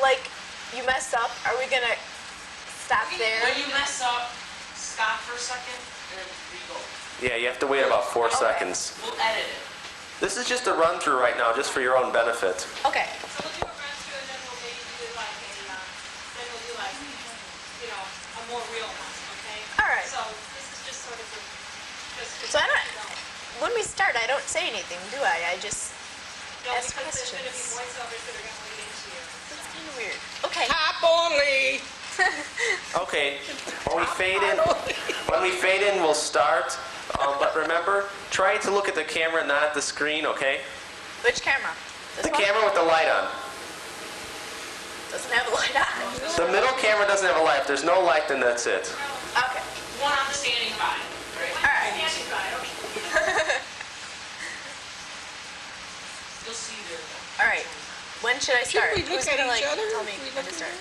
like, you mess up, are we gonna stop there? When you mess up, stop for a second and then re-go. Yeah, you have to wait about 4 seconds. We'll edit it. This is just a run through right now, just for your own benefit. Okay. So we'll do a run through and then we'll maybe do like a more real one, okay? All right. So this is just sort of So when we start, I don't say anything, do I? I just no, ask because there's going to be questions. voiceovers that are going to lead into you. That's kind of weird. Okay. Top only. Okay, when we fade in, we'll start. But remember, try to look at the camera, not at the screen, okay? Which camera? This The one? camera with the light on. Doesn't have a light on. The middle camera doesn't have a light. If there's no light, then that's it. Okay. One on standing by. All right. Standing by, okay. You'll see there. All right. When should I start? we look Who's at gonna each other? tell me We when look to at start?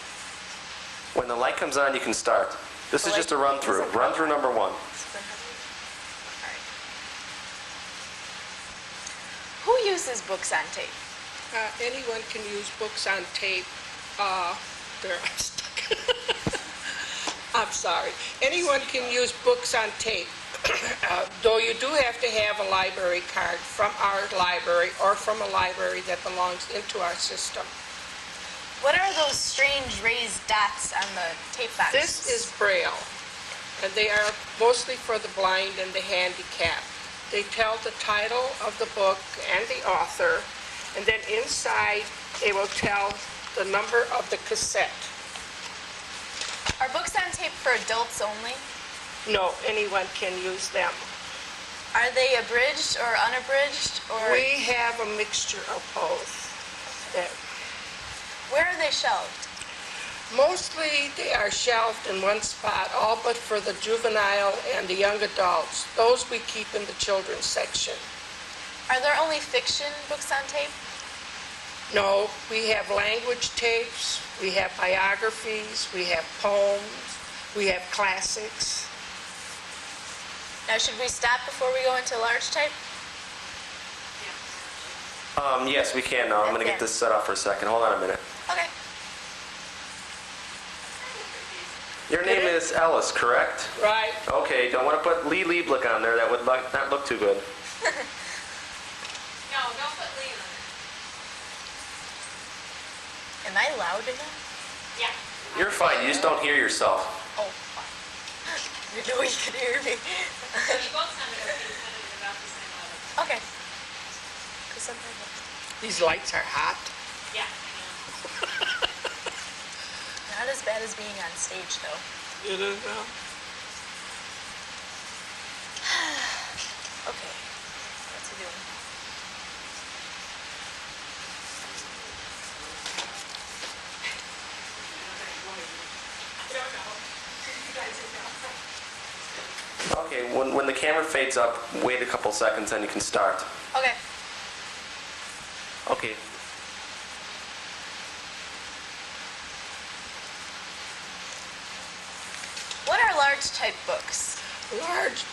When the light comes on, you can start. This is just a run through. Run through number 1. All right. Who uses books on tape? Anyone can use books on tape. There, I'm stuck. I'm sorry. Anyone can use books on tape, though you do have to have a library card from our library or from a library that belongs into our system. What are those strange raised dots on the tape box? This is Braille, and they are mostly for the blind and the handicapped. They tell the title of the book and the author, and then inside they will tell the number of the cassette. Are books on tape for adults only? No, anyone can use them. Are they abridged or unabridged? Or We have a mixture of both. where are they shelved? Mostly they are shelved in one spot, all but for the juvenile and the young adults. Those we keep in the children's section. Are there only fiction books on tape? No, we have language tapes, we have biographies, we have poems, we have classics. Now, should we stop before we go into large type? Yes, we can. I'm going to get this set up for a second. Hold on a minute. Okay. Your name is Ellis, correct? Right. Okay, don't want to put Lee Lieblich on there. That would not look too good. No, don't put Lee on it. Am I loud enough? Yeah. You're fine. You just don't hear yourself. Oh, fine. You know you can hear me. So you both sounded okay, you sounded at about the same level. Okay. Because sometimes These lights are hot. Yeah, I know. not as bad as being on stage, though. It is now. Okay. What's he doing? Okay, when the camera fades up, wait a couple seconds and you can start. Okay. Okay. What are large type books? Large,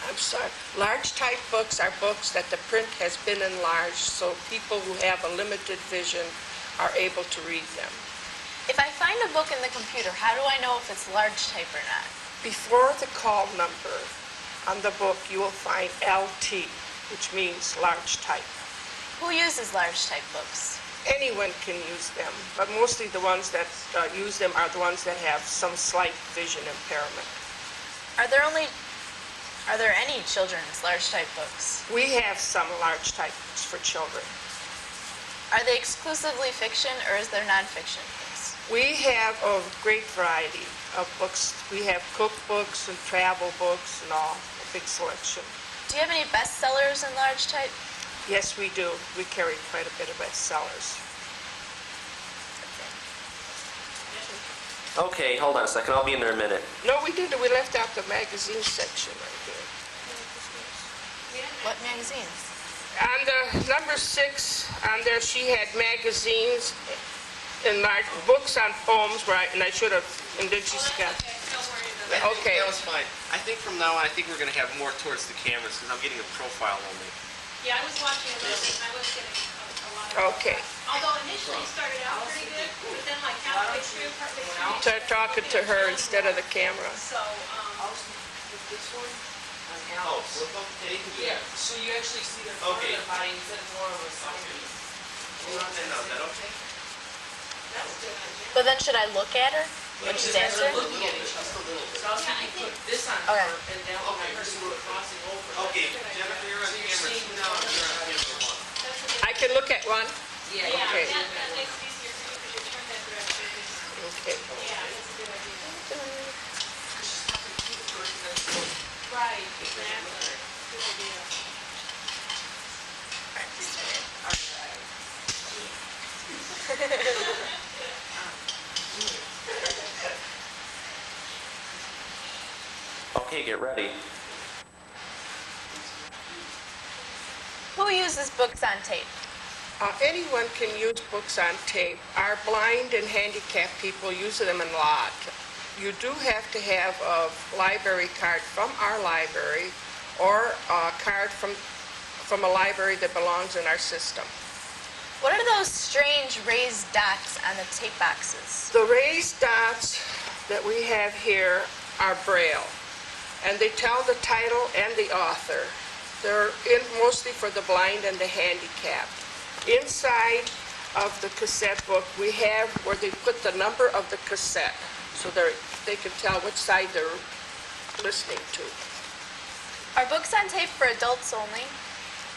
I'm sorry, large type books are books that the print has been enlarged so people who have a limited vision are able to read them. If I find a book in the computer, how do I know if it's large type or not? Before the call number on the book, you will find LT, which means large type. Who uses large type books? Anyone can use them, but mostly the ones that use them are the ones that have some slight vision impairment. Are there any children's large type books? We have some large type books for children. Are they exclusively fiction or is there nonfiction books? We have a great variety of books. We have cookbooks and travel books and all, a big selection. Do you have any bestsellers in large type? Yes, we do. We carry quite a bit of bestsellers. Okay, hold on a second. I'll be in there in a minute. No, we didn't. We left out the magazine section right there. What magazines? On the number 6, on there she had magazines and like books on poems, right? And I should have, and then she's got. Okay, don't worry about it. Okay. That was fine. I think from now on, I think we're going to have more towards the cameras because I'm getting a profile only. Yeah, I was watching a little bit, and I was getting a lot of... Okay. Although initially it started out pretty good, but then like halfway through, partway through. Try talking to her instead of the camera. So, With this one, on Oh, Alex. flip up, yeah, you can do Yeah, that. so you actually see the front of Okay. the body instead of more of a side view. Hold on, then, is that okay? That's good. But then should I look at her when she's answering? Looking at each other. So I was thinking put this on Okay. her and that one on her so we're crossing over. Okay, Jennifer, you're on So you're camera seeing two the now, front. you're on camera one. I can look at one? Yeah, yeah, Okay. that makes it easier for you because you turn that direction. Okay. Yeah, that's a good idea. Right, exactly. Good idea. Okay, get ready. Who uses books on tape? Anyone can use books on tape. Our blind and handicapped people use them a lot. You do have to have a library card from our library or a card from a library that belongs in our system. What are those strange raised dots on the tape boxes? The raised dots that we have here are Braille, and they tell the title and the author. They're mostly for the blind and the handicapped. Inside of the cassette book, we have where they put the number of the cassette, so they can tell which side they're listening to. Are books on tape for adults only?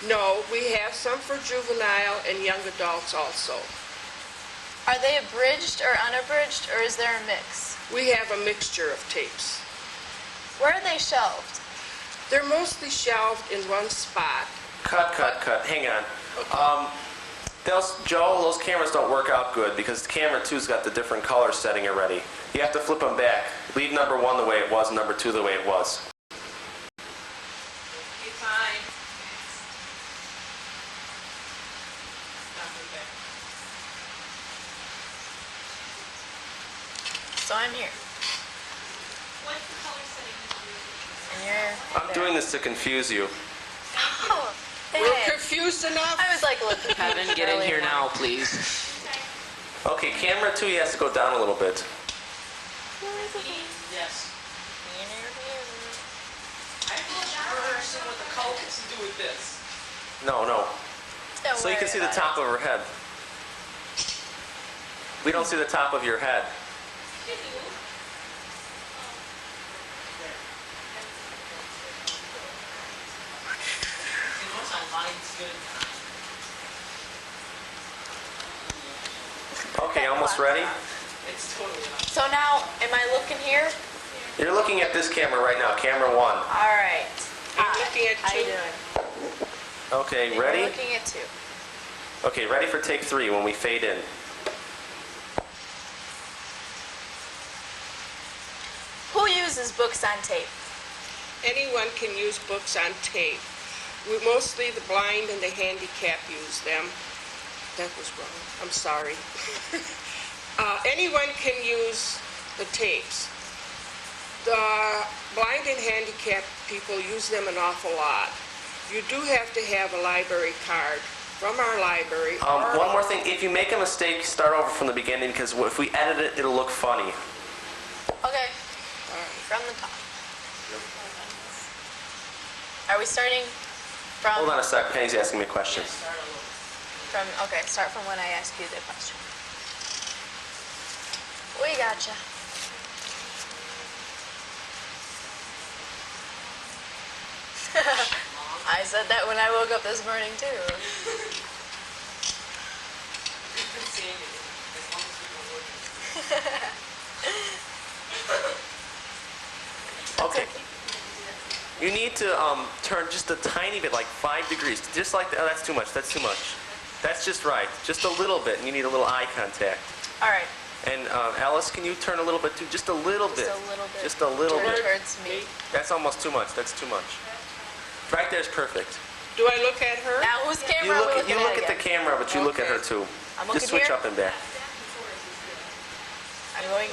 No, we have some for juvenile and young adults also. Are they abridged or unabridged, or is there a mix? We have a mixture of tapes. Where are they shelved? They're mostly shelved in one spot. Cut. Hang on. Joel, those cameras don't work out good because camera two's got the different color setting already. You have to flip them back. Leave number one the way it was, number two the way it was. Okay, fine. So I'm here, What's the color setting that you're using? and you're I'm there. doing this to confuse you. Oh, We're hey. confused enough? I was like looking. Kevin, get in here now, please. Okay, camera two, he has to go down a little bit. Yes. I don't understand what the color has to do with this. No. Don't So you can worry see the about top of her head. We don't see the top of your head. And once online, it's good. Okay, almost ready? It's totally on. it. So now, am I looking here? You're looking at this camera right now, camera one. All right. I'm looking at How you two. doing? Okay, We're ready? looking at two. Okay, ready for take three when we fade in. Who uses books on tape? Anyone can use books on tape. Mostly the blind and the handicapped use them. That was wrong. I'm sorry. Anyone can use the tapes. The blind and handicapped people use them an awful lot. You do have to have a library card from our library. or- One more thing, if you make a mistake, start over from the beginning because if we edit it, it'll look funny. Okay. From the top. Are we starting from? Hold on a sec, Penny's asking me a question. Okay, start from when I ask you the question. We gotcha. I said that when I woke up this morning too. We've been saying it as long as we've been working. Okay. You need to turn just a tiny bit, like 5 degrees. Just like, oh, that's too much, that's too much. That's just right, just a little bit, and you need a little eye contact. All right, And Alice, can you turn a little bit too? Just a little bit. just a little bit. Just a little Turn bit. towards me. That's almost too much, that's too much. Right there's perfect. Do I look at her? Now whose You camera are we look, looking you look at the again? camera, but you look at her Okay. too. I'm Just looking switch here. up and back. I'm going,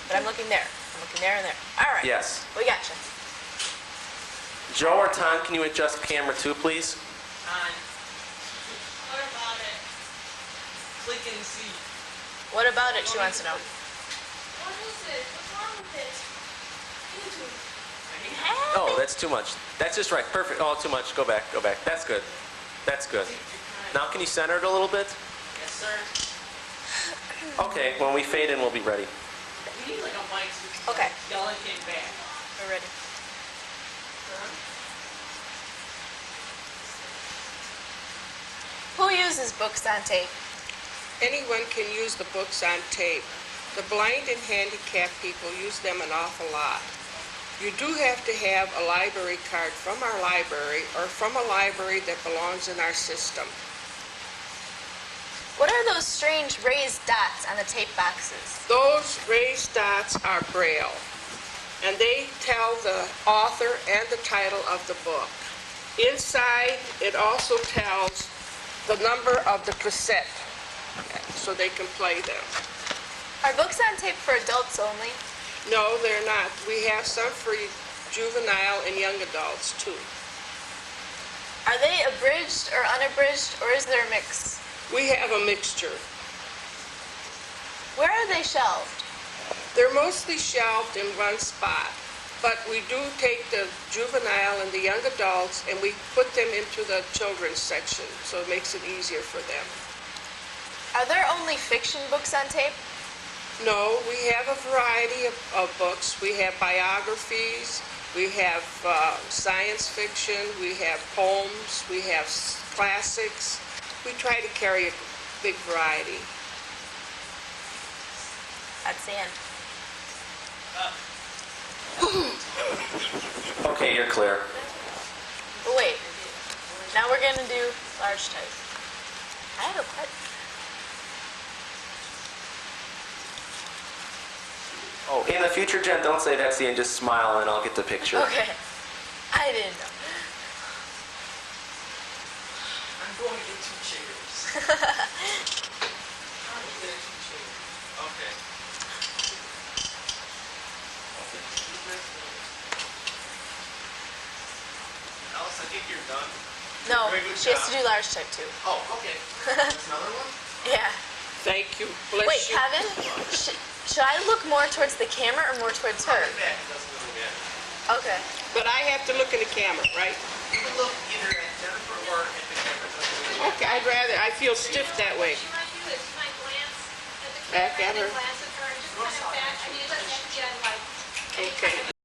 but I'm looking there. I'm looking there and there. All right. Yes. We gotcha. Joe or Tom, can you adjust camera two, please? On. What about it? click and see. What about it? She wants to know. What is it? What's wrong with it? YouTube. Oh, that's too much. That's just right. Perfect. Oh, too much. Go back. Go back. That's good. That's good. Now can you center it a little bit? Yes, sir. Okay, when we fade in, we'll be ready. We need like a mic so we can Okay. yell and came back. We're ready. Who uses books on tape? Anyone can use the books on tape. The blind and handicapped people use them an awful lot. You do have to have a library card from our library or from a library that belongs in our system. What are those strange raised dots on the tape boxes? Those raised dots are Braille, and they tell the author and the title of the book. Inside, it also tells the number of the cassette, so they can play them. Are books on tape for adults only? No, they're not. We have some for juvenile and young adults, too. Are they abridged or unabridged, or is there a mix? We have a mixture. Where are they shelved? They're mostly shelved in one spot, but we do take the juvenile and the young adults and we put them into the children's section, so it makes it easier for them. Are there only fiction books on tape? No, we have a variety of books. We have biographies, we have science fiction, we have poems, we have classics. We try to carry a big variety. That's the end. Okay, you're clear. But wait, now we're gonna do large type. I have a question. Oh, in the future, Jen, don't say that's the end. Just smile and I'll get the picture. Okay. I didn't know. I'm going to get 2 chairs. I'm going to get 2 chairs. Okay. Alice, I think you're done. No, Very good she has to job. do large type too. Oh, okay. That's another one? Yeah. Thank you. Bless Wait, you. Kevin, should I look more towards the camera or more towards her? Back. It doesn't really matter. Okay. But I have to look in the camera, right? You can look either at Jennifer or at the camera. It doesn't really matter. Okay, I'd rather. I feel stiff that way. What you might do is you might glance at the Back camera at and her. then glance at her and just kind of back. I mean, it doesn't have to be on like any Okay. kind of.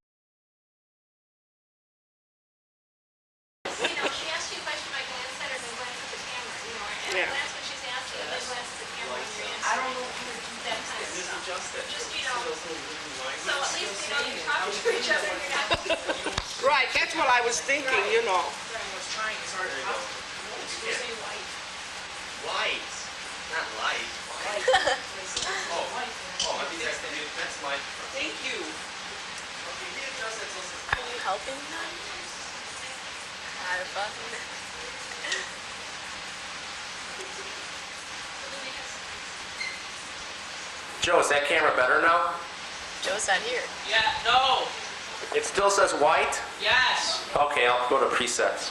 You know, she asks you a question, you might glance at her and then glance at the camera. You know, and Yeah. glance when she's asking and then glance at the camera when you're answering. I don't know how to do That kind of Just stuff. adjust it. Just, you know, Those little wooden lines. so at least you know you're talking to each other. You're not. Right, that's what I was thinking, you know. I was trying. It's hard. There you go. You say white. Light, not light. Oh, I think that's light. Thank you. Okay, readjust it so it's Are you helping them? Have fun. Joe, is that camera better now? Joe's not here. Yeah, no. It still says white? Yes. Okay, I'll go to presets.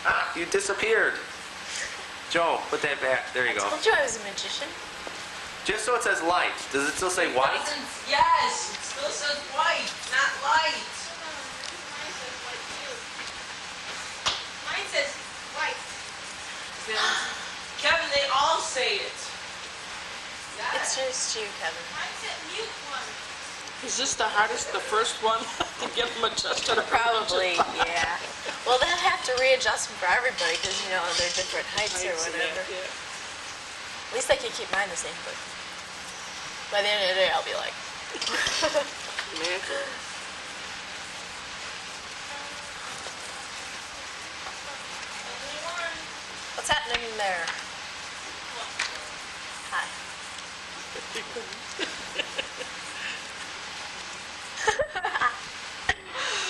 Ah, you disappeared. Joe, put that back. There you go. Told you I was a magician. Just so it says light. Does it still say white? Yes. It still says white, not light. Mine says white too. Mine says white. Kevin, they all say it. It's just you, Kevin. Mine said mute one. Is this the hardest, the first one, to get them adjusted? Probably, yeah. Well, they'll have to readjust them for everybody because, you know, they're different heights or whatever. At least I can keep mine the same, but by the end of the day, I'll be like, Imagine. Only one. what's happening in there? Hi.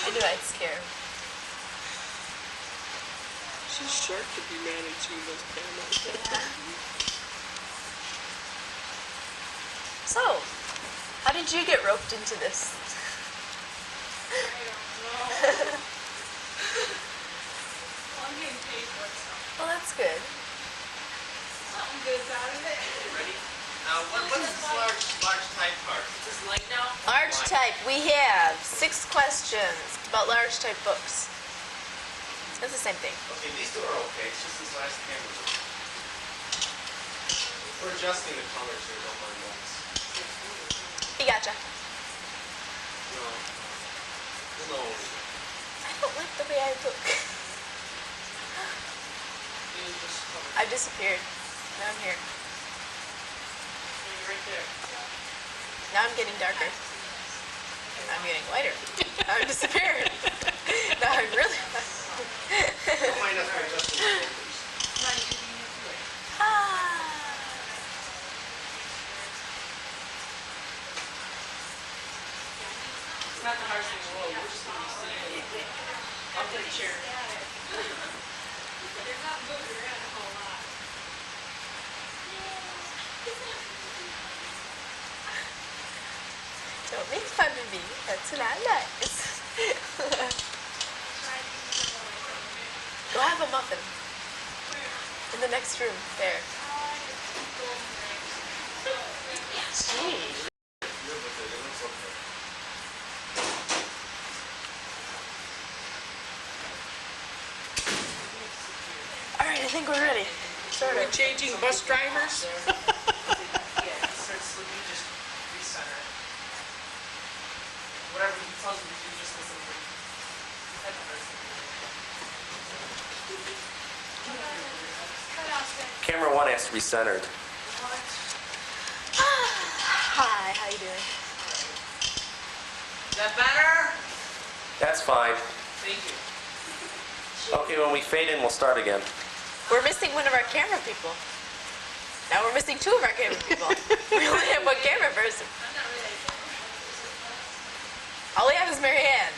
I knew I'd scare him. She's sharp to be managing this camera. So, how did you get roped into this? I don't know. questions about large type books. It's the same thing. Okay, these two are okay. It's just this last camera. We're adjusting the colors here, don't mind that. You gotcha. No. No. I don't like the way I look. I've disappeared. Now I'm here. Right there. Now I'm getting darker. I'm getting lighter. Now I'm disappearing. Now I'm really... Don't mind us for adjusting the filters. Ah. It's not the hardest thing in the world. We're just going to be sitting up in the chair. They're not moving around a whole lot. Don't make fun of me. That's not nice. Go have a muffin. In the next room. There. Gee. Alright, I think we're ready. Sort We're of. changing bus drivers? Yeah, if it starts slipping, just recenter it. Whatever he tells me to do, just listen to him. That's the first thing. Camera 1 has to be centered. Hi, how you doing? Is that better? That's fine. Thank you. Okay, when we fade in, we'll start again. We're missing one of our camera people. Now we're missing two of our camera people. We only have one camera person. All we have is Mary Ann.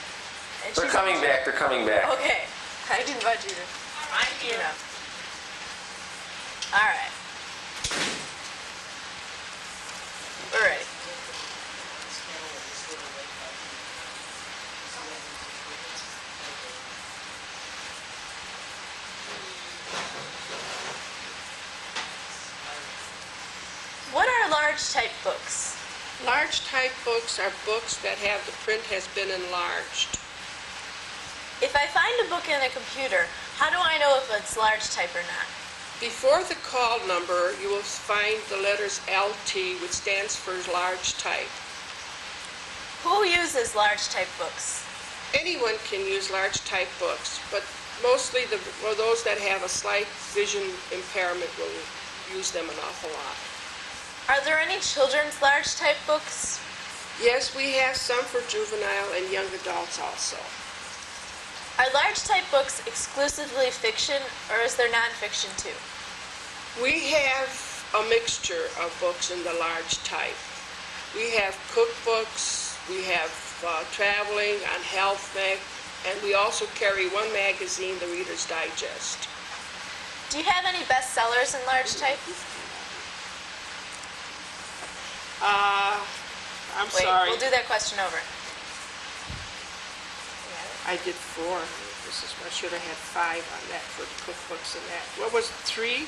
And They're she's- coming back, they're coming back. Okay. I didn't want you to, I'm you here. know. All right. We're ready. What are large type books? Large type books are books that have the print has been enlarged. If I find a book in a computer, how do I know if it's large type or not? Before the call number, you will find the letters LT, which stands for large type. Who uses large type books? Anyone can use large type books, but mostly those that have a slight vision impairment will use them an awful lot. Are there any children's large type books? Yes, we have some for juvenile and young adults also. Are large type books exclusively fiction, or is there nonfiction too? We have a mixture of books in the large type. We have cookbooks, we have traveling on health, and we also carry one magazine, the Reader's Digest. Do you have any bestsellers in large type? I'm Wait, sorry. we'll do that question over. I did 4. I should have had 5 on that for the cookbooks and that. What was 3?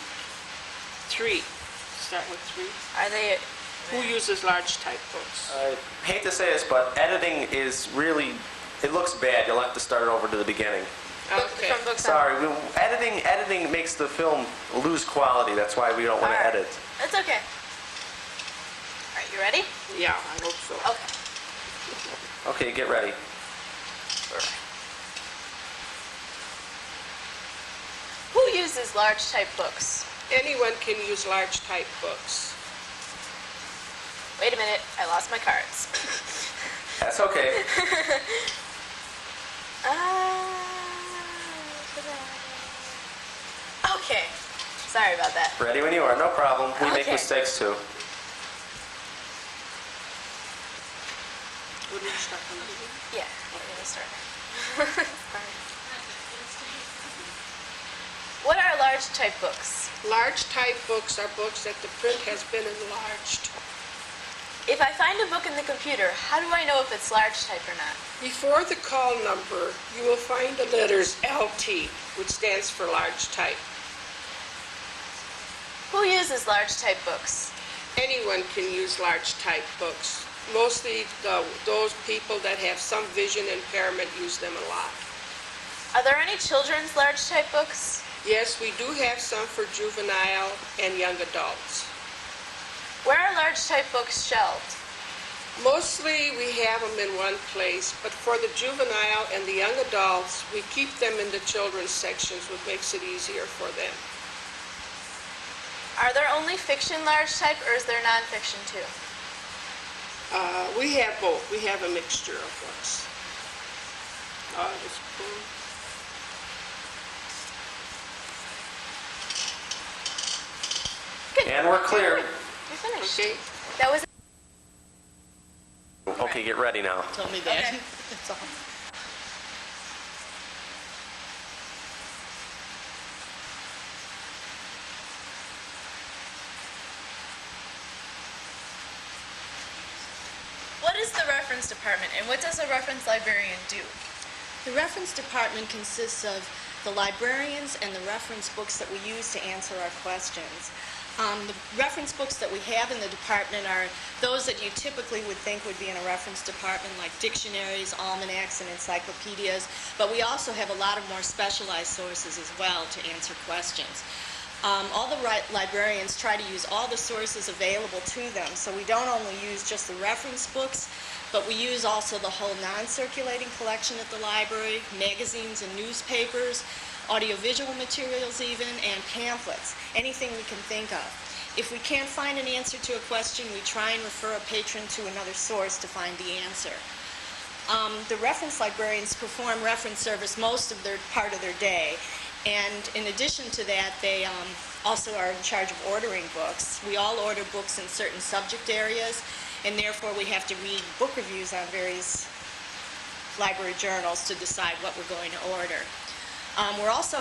3. Start with 3. Are they? Who uses large type books? I hate to say this, but editing is really, it looks bad. You'll have to start over to the beginning. Okay. From books Sorry, editing makes the film lose quality. That's why we don't want to Alright. edit. That's okay. All right, you ready? Yeah, I hope so. Okay. Okay, get ready. Who uses large type books? Anyone can use large type books. Wait a minute, I lost my cards. That's okay. Okay, sorry about that. Ready when you are. No problem. We make Okay. mistakes too. Wouldn't you start from the beginning? Yeah, we're gonna start. Sorry. What are large type books? Large type books are books that the print has been enlarged. If I find a book in the computer, how do I know if it's large type or not? Before the call number, you will find the letters LT, which stands for large type. Who uses large type books? Anyone can use large type books. Mostly those people that have some vision impairment use them a lot. Are there any children's large type books? Yes, we do have some for juvenile and young adults. Where are large type books shelved? Mostly we have them in one place, but for the juvenile and the young adults, we keep them in the children's sections, which makes it easier for them. Are there only fiction large type, or is there nonfiction too? We have both. We have a mixture of books. This spoon. And we're clear. We finished. Okay. That was. Okay, get ready now. Tell me that. Okay. That's all. What is the reference department, and what does a reference librarian do? The reference department consists of the librarians and the reference books that we use to answer our questions. The reference books that we have in the department are those that you typically would think would be in a reference department, like dictionaries, almanacs, and encyclopedias, but we also have a lot of more specialized sources as well to answer questions. All the librarians try to use all the sources available to them, so we don't only use just the reference books, but we use also the whole non-circulating collection at the library, magazines and newspapers, audiovisual materials even, and pamphlets, anything we can think of. If we can't find an answer to a question, we try and refer a patron to another source to find the answer. The reference librarians perform reference service most of their part of their day, and in addition to that, they also are in charge of ordering books. We all order books in certain subject areas, and therefore we have to read book reviews on various library journals to decide what we're going to order. We're also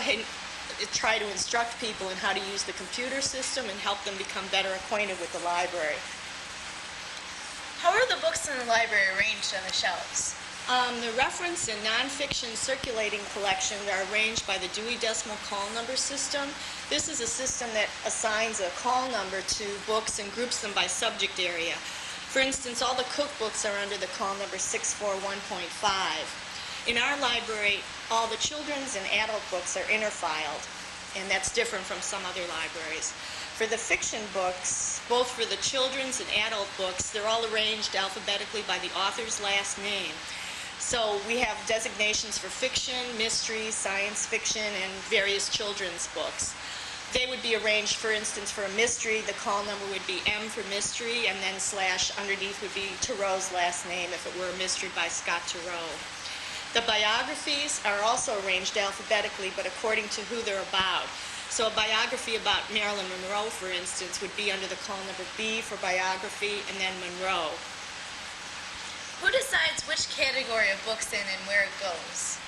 try to instruct people in how to use the computer system and help them become better acquainted with the library. How are the books in the library arranged on the shelves? The reference and nonfiction circulating collection are arranged by the Dewey Decimal Call Number system. This is a system that assigns a call number to books and groups them by subject area. For instance, all the cookbooks are under the call number 641.5. In our library, all the children's and adult books are interfiled, and that's different from some other libraries. For the fiction books, both for the children's and adult books, they're all arranged alphabetically by the author's last name. So we have designations for fiction, mystery, science fiction, and various children's books. They would be arranged, for instance, for a mystery, the call number would be M for mystery, and then / underneath would be Thoreau's last name if it were a mystery by Scott Thoreau. The biographies are also arranged alphabetically, but according to who they're about. So a biography about Marilyn Monroe, for instance, would be under the call number B for biography, and then Monroe. Who decides which category of book's in and where it goes?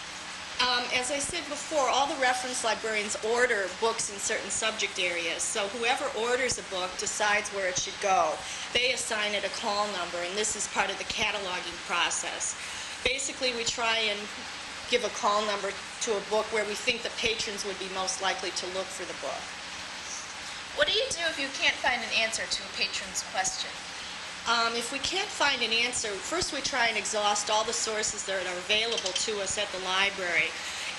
As I said before, all the reference librarians order books in certain subject areas. So whoever orders a book decides where it should go. They assign it a call number, and this is part of the cataloging process. Basically, we try and give a call number to a book where we think the patrons would be most likely to look for the book. What do you do if you can't find an answer to a patron's question? If we can't find an answer, first we try and exhaust all the sources that are available to us at the library.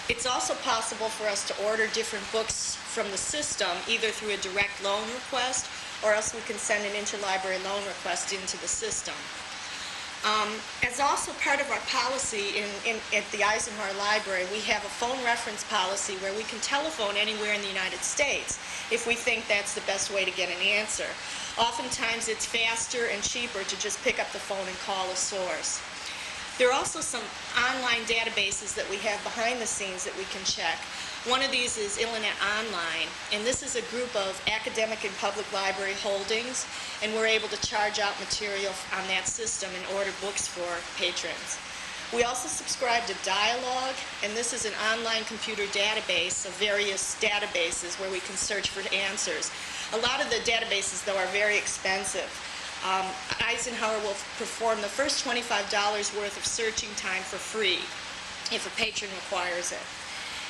It's also possible for us to order different books from the system, either through a direct loan request, or else we can send an interlibrary loan request into the system. As also part of our policy at the Eisenhower Library, we have a phone reference policy where we can telephone anywhere in the United States if we think that's the best way to get an answer. Oftentimes it's faster and cheaper to just pick up the phone and call a source. There are also some online databases that we have behind the scenes that we can check. One of these is Internet Online, and this is a group of academic and public library holdings, and we're able to charge out material on that system and order books for patrons. We also subscribe to Dialogue, and this is an online computer database of various databases where we can search for answers. A lot of the databases, though, are very expensive. Eisenhower will perform the first $25 worth of searching time for free if a patron requires it.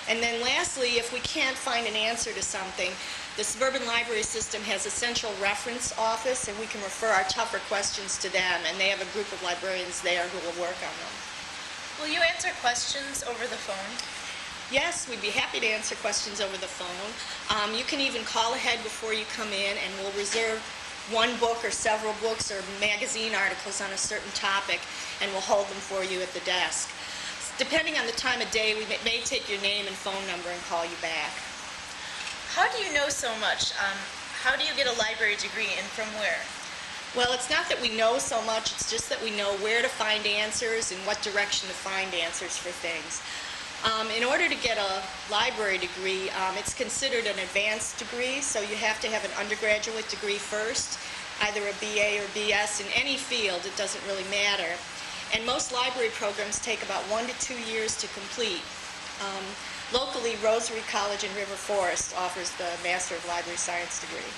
And then lastly, if we can't find an answer to something, The suburban library system has a central reference office, and we can refer our tougher questions to them, and they have a group of librarians there who will work on them. Will you answer questions over the phone? Yes, we'd be happy to answer questions over the phone. You can even call ahead before you come in, and we'll reserve one book or several books or magazine articles on a certain topic, and we'll hold them for you at the desk. Depending on the time of day, we may take your name and phone number and call you back. How do you know so much? How do you get a library degree and from where? Well, it's not that we know so much, it's just that we know where to find answers and what direction to find answers for things. In order to get a library degree, it's considered an advanced degree, so you have to have an undergraduate degree first, either a BA or BS in any field, it doesn't really matter. And most library programs take about 1 to 2 years to complete. Locally, Rosary College in River Forest offers the Master of Library Science degree.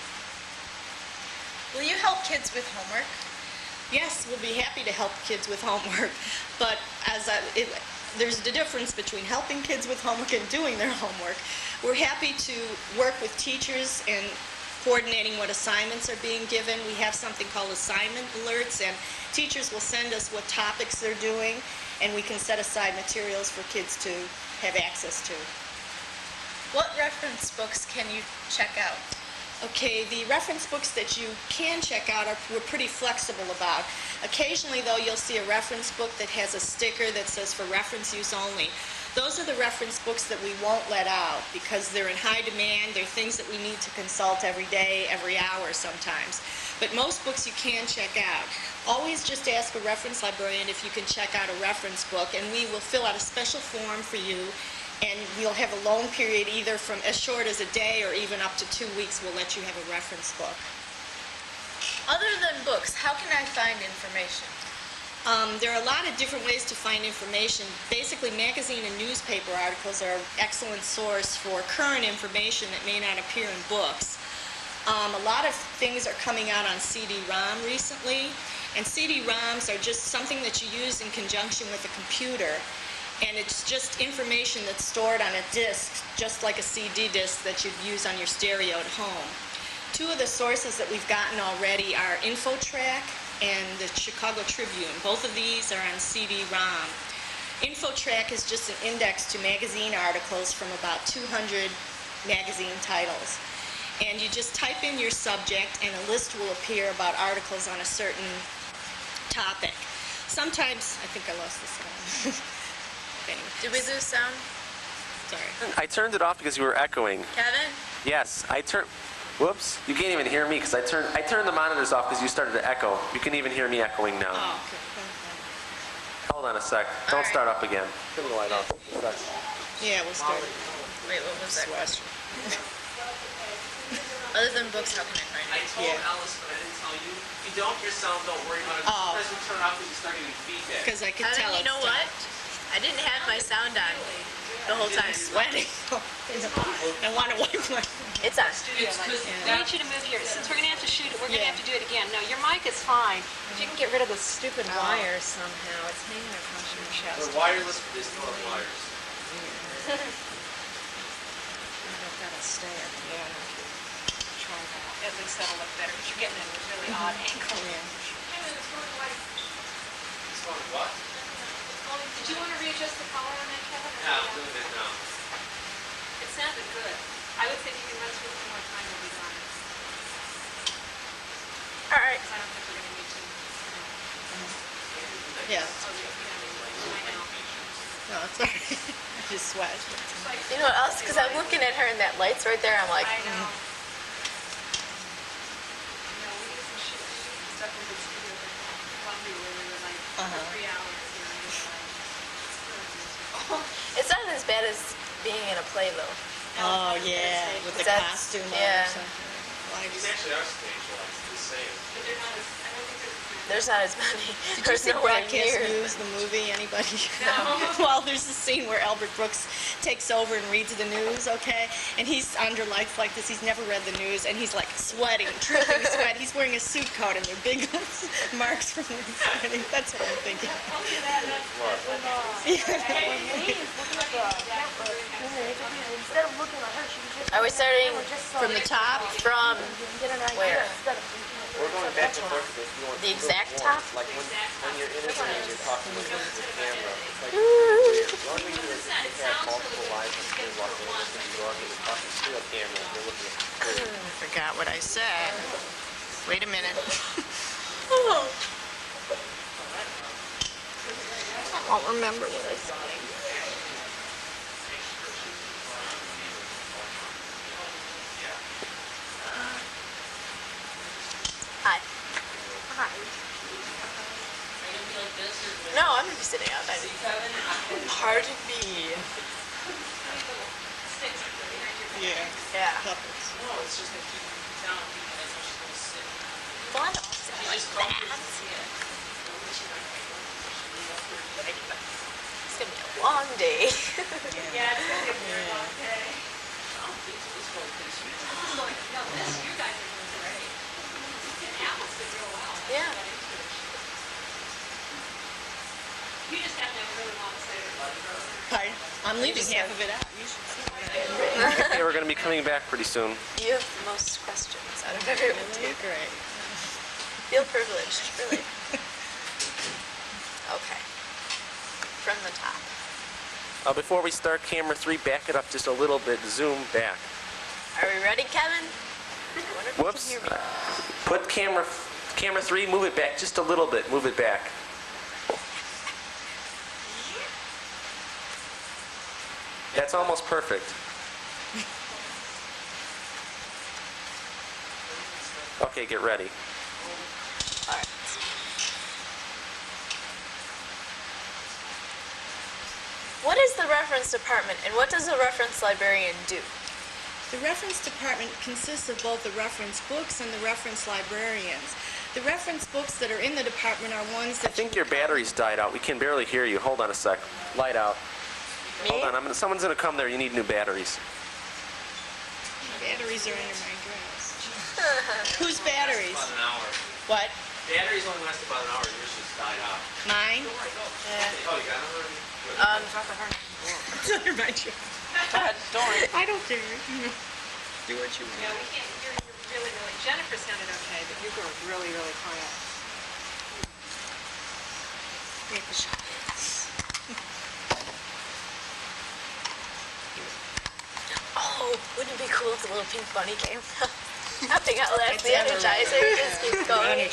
Will you help kids with homework? Yes, we'll be happy to help kids with homework, but there's the difference between helping kids with homework and doing their homework. We're happy to work with teachers in coordinating what assignments are being given. We have something called assignment alerts, and teachers will send us what topics they're doing, and we can set aside materials for kids to have access to. What reference books can you check out? Okay, the reference books that you can check out we're pretty flexible about. Occasionally, though, you'll see a reference book that has a sticker that says for reference use only. Those are the reference books that we won't let out because they're in high demand. They're things that we need to consult every day, every hour sometimes. But most books you can check out. Always just ask a reference librarian if you can check out a reference book, and we will fill out a special form for you, and we'll have a loan period either from as short as a day or even up to 2 weeks. We'll let you have a reference book. Other than books, how can I find information? There are a lot of different ways to find information. Basically, magazine and newspaper articles are an excellent source for current information that may not appear in books. A lot of things are coming out on CD-ROM recently, and CD-ROMs are just something that you use in conjunction with a computer, and it's just information that's stored on a disc, just like a CD disc that you'd use on your stereo at home. Two of the sources that we've gotten already are InfoTrack and the Chicago Tribune. Both of these are on CD-ROM. InfoTrack is just an index to magazine articles from about 200 magazine titles. And you just type in your subject and a list will appear about articles on a certain topic. Sometimes, I think I lost the sound. Anyway. Did we lose sound? Sorry. I turned it off because you were echoing. Kevin? Yes, I turned. Whoops! You can't even hear me because I turned the monitors off because you started to echo. You can even hear me echoing now. Oh, okay. Hold on a sec. Don't right. start up again. Turn the light off. Yeah, we'll start. Wait, what was that question? Other than books, how can I find I it? told Yeah. Alice, but I didn't tell you. If you don't hear sound, don't worry about it. Oh. Just turn it off because you start getting feedback. Because I could Kevin, tell you know it's what? I didn't have my sound on the whole time. sweating. I want to wipe my... It's on. It's because I need you to move here. Since we're going to have to shoot it, we're going to Yeah. have to do it again. No, your mic is fine. But you can get rid of the stupid wires somehow. It's hanging across your chest. they're wireless, but they still have wires. That'll stay. Yeah. Try that. At least that'll look better because you're getting it at a really odd angle. This one, what? Did you want to readjust the color on that, Kevin? Yeah, I'm doing it now. It sounded good. I would say if you can run through it one more time, we'll be done. All right. Because I don't think we're going to need to. Yeah. Oh, I know. No, it's all right. I just sweat. You know what else? Because I'm looking at her and that light's right there. I'm like, I know. No, we did some shooting stuff in the studio in Columbia where we were like for 3 hours here. And it was like, it's really miserable. it's not as bad as being in a play, though. Oh, yeah, with the That's- costume on yeah. or something. These actually are stage lights. They're the same. But they're not as, I don't think they're as There's not as many. Did you There's see nowhere Broadcast near. News, the movie? Anybody? No. Well, there's a scene where Albert Brooks takes over and reads the news, okay? And he's under life like this. He's never read the news, and he's like sweating, dripping sweat. He's wearing a suit coat, and there are big marks from him sweating. That's what I'm thinking. Instead of looking at her, she was just Are we starting From the top? from where? We're going back and forth with this. You want The to exact go top? Like when you're interviewing, you're talking with the camera. It's like weird. The only thing is if you have multiple lives on screen while you're in New York and you're talking to a camera, you're looking at the screen. I forgot what I said. Wait a minute. I don't remember what I said. Hi. Hi. No, I'm gonna be sitting out. Pardon me. Yeah. Yeah. Puppets. Well, I don't sit like that. It's gonna be a long day. Yeah, it's gonna be a very long day. Yeah. You just have to have a really long sleeve. Pardon? I'm leaving half of it out. You should see what I Okay, we're going to be coming back pretty soon. You have the most questions out of everyone, too. Great. Feel privileged, really. Okay. From the top. Before we start camera 3, back it up just a little bit. Zoom back. Are we ready, Kevin? I wonder if you Whoops. can hear me. Put camera 3, move it back just a little bit. Move it back. That's almost perfect. Okay, get ready. All right. What is the reference department, and what does a reference librarian do? The reference department consists of both the reference books and the reference librarians. The reference books that are in the department are ones I that think your battery's died out. We can barely hear you. Hold on a sec. Light out. Me? Hold on. Someone's going to come there. You need new batteries. batteries are under my dress. Whose batteries? About an hour. What? Batteries only last about an hour. Yours just died out. Mine? Oh, you got them already? It's under my dress. I don't care. Do what you Yeah, we can't, you're really, Jennifer sounded okay, but you were really, really quiet. Oh, wouldn't it be cool if the little pink bunny came? Nothing else. That's the It's energizer. It just keeps going.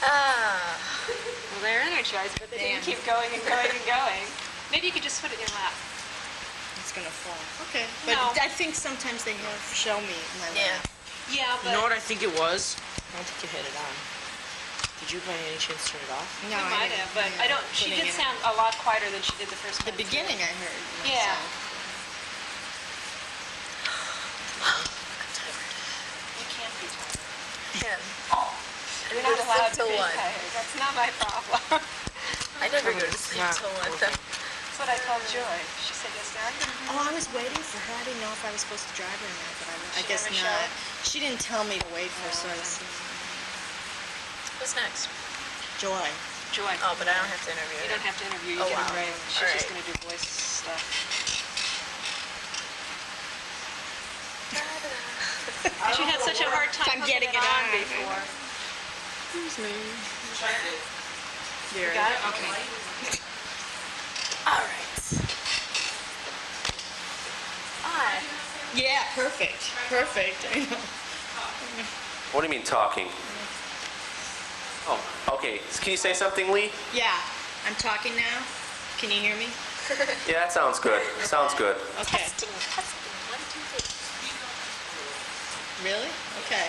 Ah. Well, they're energized, but they didn't keep going and going and going. Maybe you could just put it in your lap. It's gonna fall. Okay. But No. I think sometimes they have show me in my Yeah. lap. Yeah, You know what I think it was? I don't think you had it on. Did you by any chance turn it off? No, you I might didn't. have, but Yeah, I don't. She putting did it sound a lot quieter than she did the first in. time. The beginning I heard. Yeah. You can't be tired. Man. You're not allowed to till be one. tired. That's not my problem. I never go to sleep till one. That's what I told Joy. She said yesterday, I'm Oh, I was waiting for her. I didn't know if I was supposed to drive her or not, but I She guess never not. showed? She didn't tell me to wait for her, so I was Who's next? Joy. Joy. Oh, but I don't have to interview You her. don't have to interview. You Oh, get wow. it right. She's All just right. going to do voice stuff. She had such a hard time getting putting it on. before. Excuse me. You got it? Okay. All right. Hi. Yeah, perfect. Perfect. I know. What do you mean talking? Oh, okay. Can you say something, Lee? Yeah, I'm talking now. Can you hear me? Yeah, that sounds good. Sounds good. Okay. Testing, testing. 1, 2, 3. Really? Okay.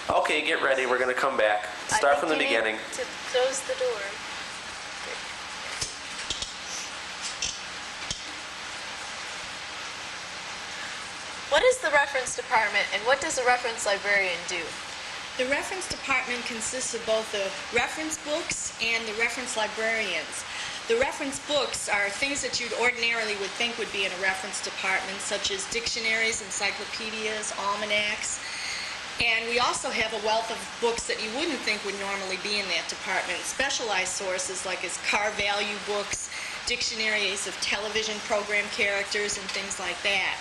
Okay, get ready. We're going to come back. Start from the beginning. To close the door. What is the reference department, and what does a reference librarian do? The reference department consists of both the reference books and the reference librarians. The reference books are things that you'd ordinarily would think would be in a reference department, such as dictionaries, encyclopedias, almanacs. And we also have a wealth of books that you wouldn't think would normally be in that department. Specialized sources like as car value books, dictionaries of television program characters, and things like that.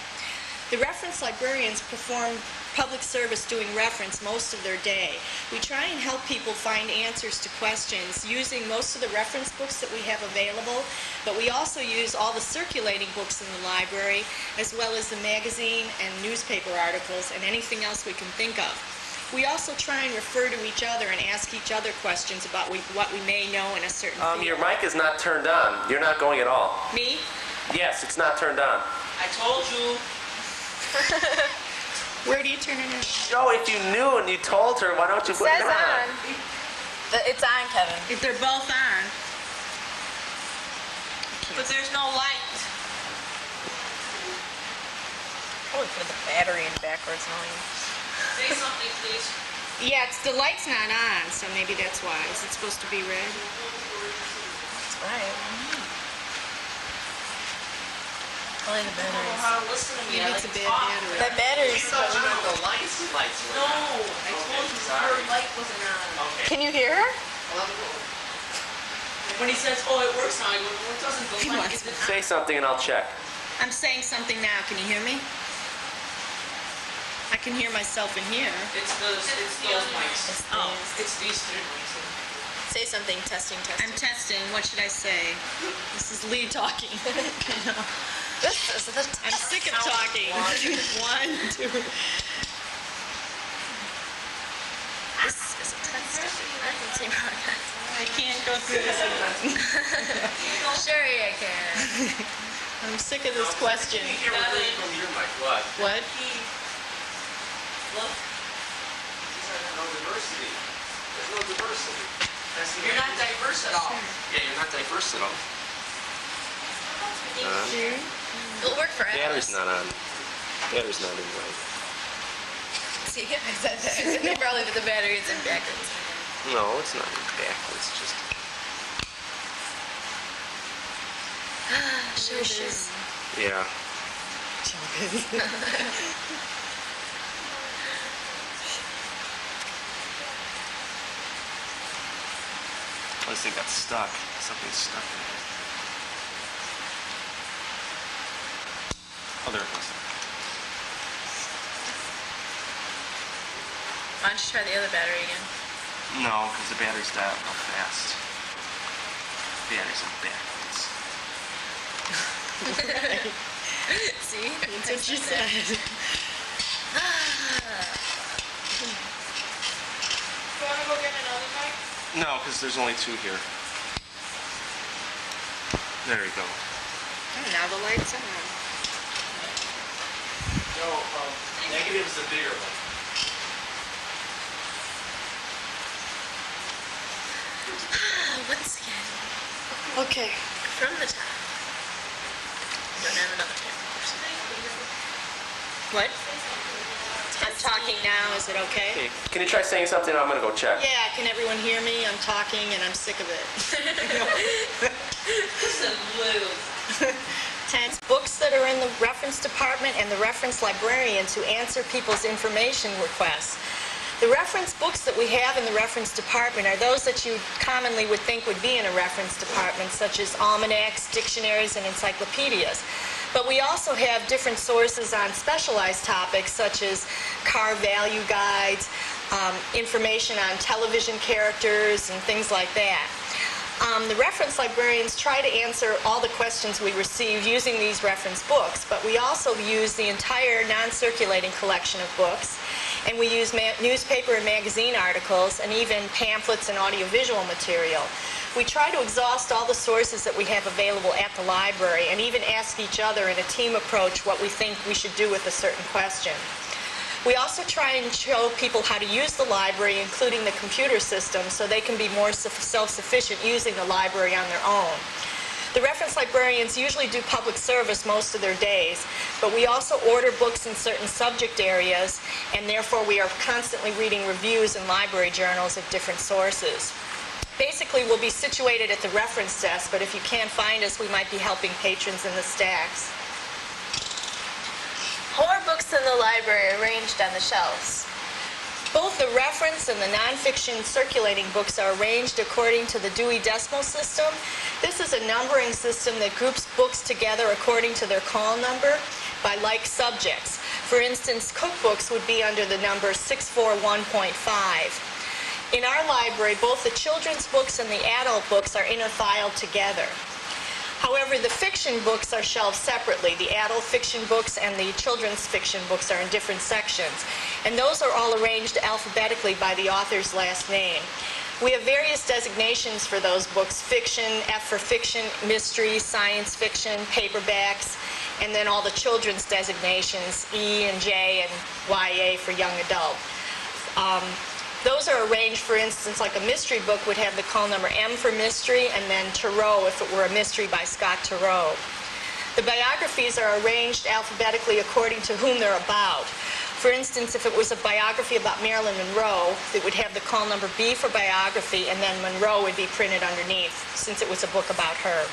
The reference librarians perform public service doing reference most of their day. We try and help people find answers to questions using most of the reference books that we have available, but we also use all the circulating books in the library, as well as the magazine and newspaper articles and anything else we can think of. We also try and refer to each other and ask each other questions about what we may know in a certain field. Your mic is not turned on. You're not going at all. Me? Yes, it's not turned on. I told you. Where do you turn it on? Joe, if you knew and you told her, why don't you put it Says on? It's on, Kevin. If they're both on. But there's no light. Probably put the battery in backwards volume. Say something, please. Yeah, the light's not on, so maybe that's why. Is it supposed to be red? That's right. Probably the I don't know batteries. how to listen to me. Maybe I it's like a to bad talk. battery. That battery's... the lights No, I told you her light wasn't on. Can you hear her? When he says, oh, it works now, I go, well, it doesn't. The He light wants isn't Say something and I'll check. I'm saying something now. Can you hear me? I can hear myself in here. It's those mics. Oh. It's these three mics. Say something. Testing, testing. I'm testing. What should I say? This is Lee talking. This is the I'm sick of talking. 1, 2. This is a test. I can see progress. I can't go through this again. Sure I can. I'm sick of this question. Hear from your mic. What? What? Look, No diversity. There's no diversity. you're not diverse at all. Yeah, you're not diverse at all. It'll work for Battery's Alice. not on. Battery's not in right. See, I said that. They probably put the batteries in backwards. No, it's not in backwards. Just Showbiz. yeah. This thing got stuck. Something's stuck in it. Oh, there it goes. Why don't you try the other battery again? No, because the battery's died real fast. Battery's on backwards. See? That's what you said. You want to go get another mic? No, because there's only 2 here. There you go. Oh, now the light's on. No, negative is the bigger one. Once again, Okay. from the top. Don't have another camera. What? I'm talking now. Is it okay? Hey, can you try saying something? I'm going to go check. Yeah, can everyone hear me? I'm talking and I'm sick of it. Listen, Lou. 10 books that are in the reference department and the reference librarians who answer people's information requests. The reference books that we have in the reference department are those that you commonly would think would be in a reference department, such as almanacs, dictionaries, and encyclopedias. But we also have different sources on specialized topics, such as car value guides, information on television characters, and things like that. The reference librarians try to answer all the questions we receive using these reference books, but we also use the entire non-circulating collection of books, and we use newspaper and magazine articles, and even pamphlets and audiovisual material. We try to exhaust all the sources that we have available at the library, and even ask each other in a team approach what we think we should do with a certain question. We also try and show people how to use the library, including the computer system, so they can be more self-sufficient using the library on their own. The reference librarians usually do public service most of their days, but we also order books in certain subject areas, and therefore we are constantly reading reviews and library journals of different sources. Basically, we'll be situated at the reference desk, but if you can't find us, we might be helping patrons in the stacks. How are books in the library arranged on the shelves? Both the reference and the nonfiction circulating books are arranged according to the Dewey Decimal System. This is a numbering system that groups books together according to their call number. by like subjects. For instance, cookbooks would be under the number 641.5. In our library, both the children's books and the adult books are interfiled together. However, the fiction books are shelved separately. The adult fiction books and the children's fiction books are in different sections. And those are all arranged alphabetically by the author's last name. We have various designations for those books: fiction, F for fiction, mystery, science fiction, paperbacks, and then all the children's designations, E and J and YA for young adult. Those are arranged, for instance, like a mystery book would have the call number M for mystery, and then Tarot if it were a mystery by Scott Tarot. The biographies are arranged alphabetically according to whom they're about. For instance, if it was a biography about Marilyn Monroe, it would have the call number B for biography, and then Monroe would be printed underneath, since it was a book about her.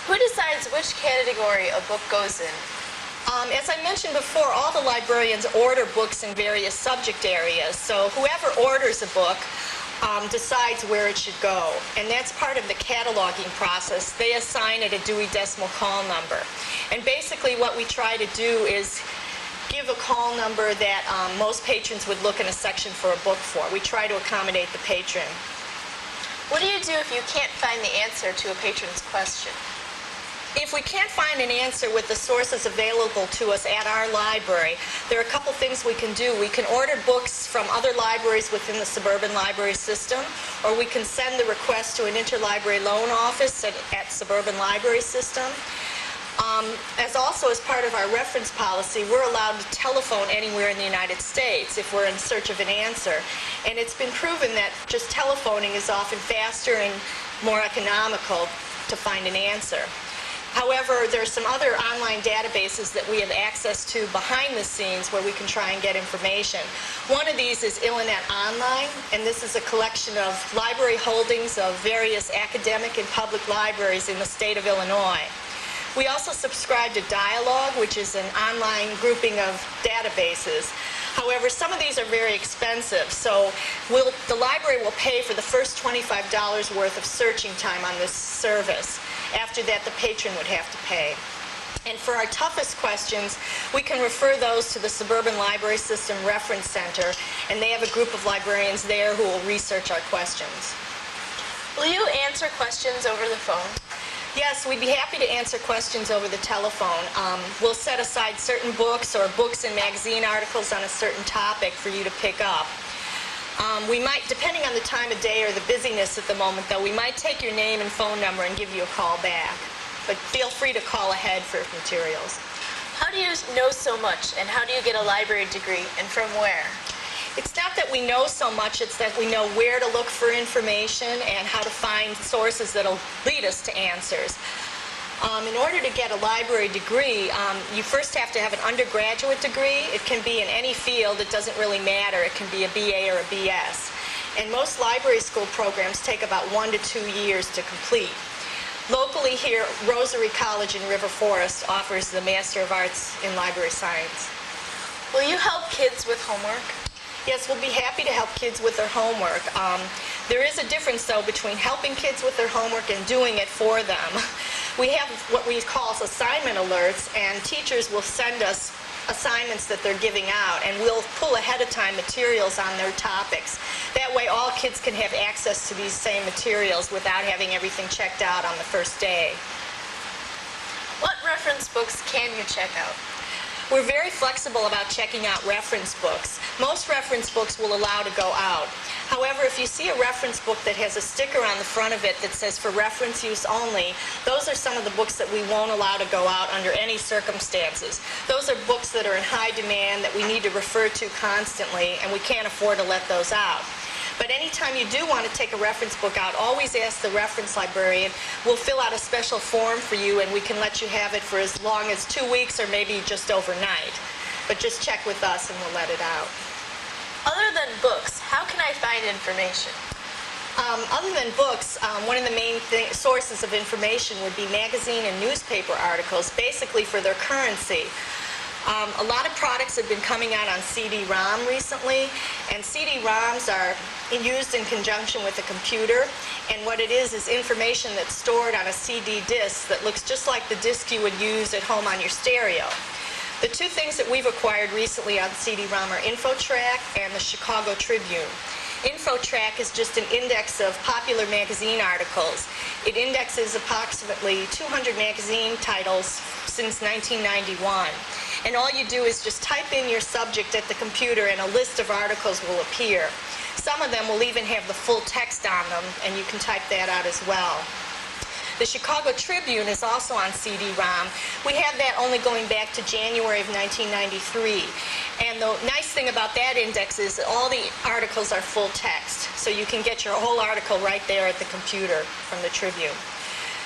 Who decides which category a book goes in? As I mentioned before, all the librarians order books in various subject areas. So whoever orders a book decides where it should go. And that's part of the cataloging process. They assign it a Dewey Decimal call number. And basically what we try to do is give a call number that most patrons would look in a section for a book for. We try to accommodate the patron. What do you do if you can't find the answer to a patron's question? If we can't find an answer with the sources available to us at our library, there are a couple things we can do. We can order books from other libraries within the suburban library system, or we can send the request to an interlibrary loan office at suburban library system. As part of our reference policy, we're allowed to telephone anywhere in the United States if we're in search of an answer. And it's been proven that just telephoning is often faster and more economical to find an answer. However, there are some other online databases that we have access to behind the scenes where we can try and get information. One of these is Illinois Online, and this is a collection of library holdings of various academic and public libraries in the state of Illinois. We also subscribe to Dialogue, which is an online grouping of databases. However, some of these are very expensive, so the library will pay for the first $25 worth of searching time on this service. After that, the patron would have to pay. And for our toughest questions, we can refer those to the Suburban Library System Reference Center, and they have a group of librarians there who will research our questions. Will you answer questions over the phone? Yes, we'd be happy to answer questions over the telephone. We'll set aside certain books or books and magazine articles on a certain topic for you to pick up. We might, depending on the time of day or the busyness at the moment, though, we might take your name and phone number and give you a call back. But feel free to call ahead for materials. How do you know so much, and how do you get a library degree, and from where? It's not that we know so much, it's that we know where to look for information and how to find sources that'll lead us to answers. In order to get a library degree, you first have to have an undergraduate degree. It can be in any field. It doesn't really matter. It can be a BA or a BS. And most library school programs take about 1 to 2 years to complete. Locally here, Rosary College in River Forest offers the Master of Arts in Library Science. Will you help kids with homework? Yes, we'll be happy to help kids with their homework. There is a difference, though, between helping kids with their homework and doing it for them. We have what we call assignment alerts, and teachers will send us assignments that they're giving out, and we'll pull ahead of time materials on their topics. That way all kids can have access to these same materials without having everything checked out on the first day. What reference books can you check out? We're very flexible about checking out reference books. Most reference books will allow to go out. However, if you see a reference book that has a sticker on the front of it that says for reference use only, those are some of the books that we won't allow to go out under any circumstances. Those are books that are in high demand that we need to refer to constantly, and we can't afford to let those out. But anytime you do want to take a reference book out, always ask the reference librarian. We'll fill out a special form for you, and we can let you have it for as long as 2 weeks or maybe just overnight. But just check with us and we'll let it out. Other than books, how can I find information? Other than books, one of the main sources of information would be magazine and newspaper articles, basically for their currency. A lot of products have been coming out on CD-ROM recently, and CD-ROMs are used in conjunction with a computer, and what it is information that's stored on a CD disc that looks just like the disc you would use at home on your stereo. The two things that we've acquired recently on CD-ROM are InfoTrack and the Chicago Tribune. InfoTrack is just an index of popular magazine articles. It indexes approximately 200 magazine titles since 1991. And all you do is just type in your subject at the computer and a list of articles will appear. Some of them will even have the full text on them, and you can type that out as well. The Chicago Tribune is also on CD-ROM. We have that only going back to January of 1993. And the nice thing about that index is that all the articles are full text. So you can get your whole article right there at the computer from the Tribune.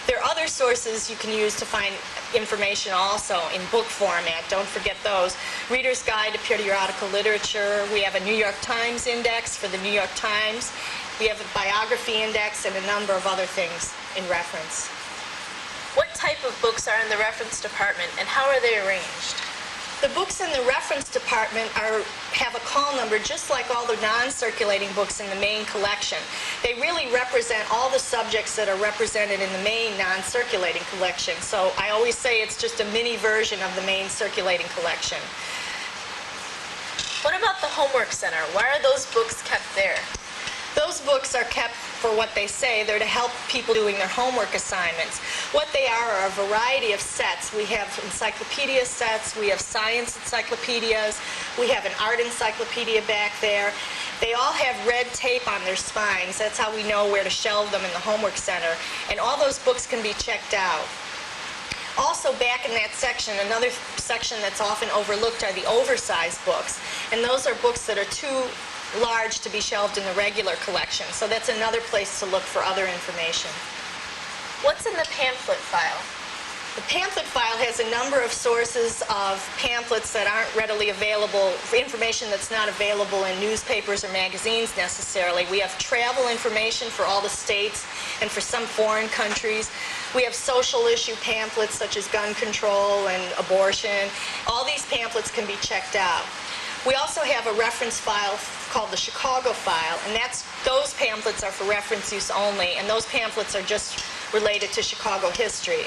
There are other sources you can use to find information also in book format. Don't forget those. Reader's Guide to Periodical Literature. We have a New York Times index for the New York Times. We have a biography index and a number of other things in reference. What type of books are in the reference department, and how are they arranged? The books in the reference department have a call number just like all the non-circulating books in the main collection. They really represent all the subjects that are represented in the main non-circulating collection. So I always say it's just a mini version of the main circulating collection. What about the Homework Center? Why are those books kept there? Those books are kept for what they say. They're to help people doing their homework assignments. What they are a variety of sets. We have encyclopedia sets, we have science encyclopedias, we have an art encyclopedia back there. They all have red tape on their spines. That's how we know where to shelve them in the Homework Center. And all those books can be checked out. Also back in that section, another section that's often overlooked are the oversized books. And those are books that are too large to be shelved in the regular collection. So that's another place to look for other information. What's in the pamphlet file? The pamphlet file has a number of sources of pamphlets that aren't readily available, information that's not available in newspapers or magazines necessarily. We have travel information for all the states and for some foreign countries. We have social issue pamphlets such as gun control and abortion. All these pamphlets can be checked out. We also have a reference file called the Chicago file, and those pamphlets are for reference use only, and those pamphlets are just related to Chicago history.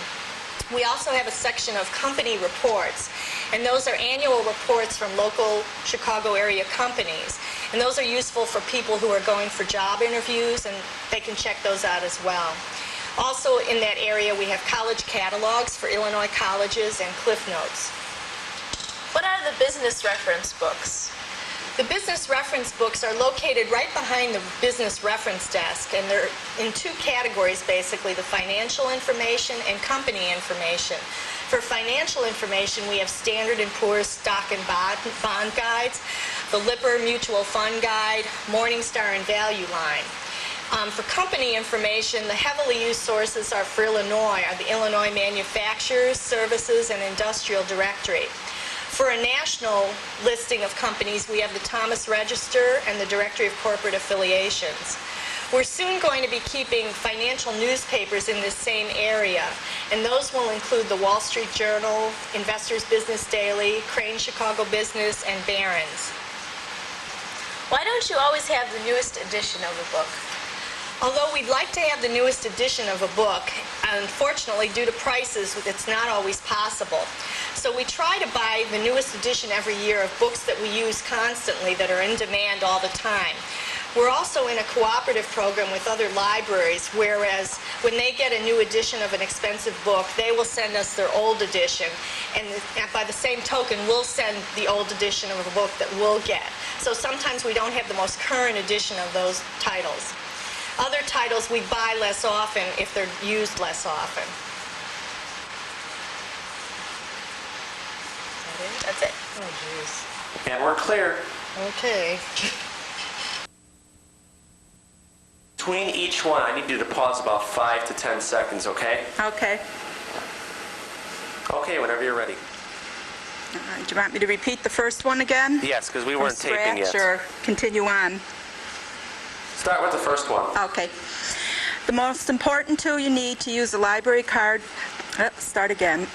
We also have a section of company reports, and those are annual reports from local Chicago area companies, and those are useful for people who are going for job interviews, and they can check those out as well. Also in that area we have college catalogs for Illinois colleges and Cliff Notes. What are the business reference books? The business reference books are located right behind the business reference desk, and they're in two categories basically, the financial information and company information. For financial information, we have Standard & Poor's Stock and Bond Guides, the Lipper Mutual Fund Guide, Morningstar and Value Line. For company information, the heavily used sources are for Illinois, are the Illinois Manufacturers, Services, and Industrial Directory. For a national listing of companies, we have the Thomas Register and the Directory of Corporate Affiliations. We're soon going to be keeping financial newspapers in this same area, and those will include the Wall Street Journal, Investors Business Daily, Crane Chicago Business, and Barron's. Why don't you always have the newest edition of a book? Although we'd like to have the newest edition of a book, unfortunately, due to prices, it's not always possible. So we try to buy the newest edition every year of books that we use constantly that are in demand all the time. We're also in a cooperative program with other libraries, whereas when they get a new edition of an expensive book, they will send us their old edition. And by the same token, we'll send the old edition of a book that we'll get. So sometimes we don't have the most current edition of those titles. Other titles we buy less often if they're used less often. That's it. Oh, jeez. And we're clear. Okay. Between each one, I need you to pause about 5 to 10 seconds, okay? Okay. Okay, whenever you're ready. All right. Do you want me to repeat the first one again? Yes, because we From weren't taping yet. scratch, or continue on? Start with the first one. Okay. The most important tool you need to use a library card, start again.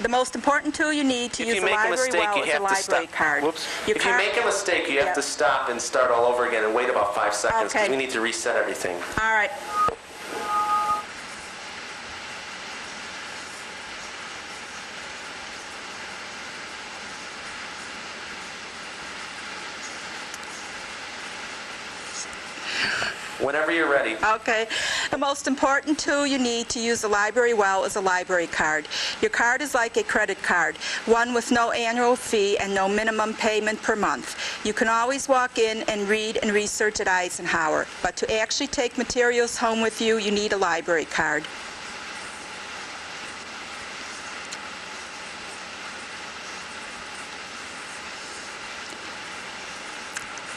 The most important tool you need to If use you the make a library mistake, well you is a have to library stop. card. Whoops. Your If you card- make a mistake, you have Yep. to stop and start all over again and wait about 5 seconds because Okay. we need to reset everything. All right. Whenever you're ready. Okay. The most important tool you need to use the library well is a library card. Your card is like a credit card, one with no annual fee and no minimum payment per month. You can always walk in and read and research at Eisenhower, but to actually take materials home with you, you need a library card.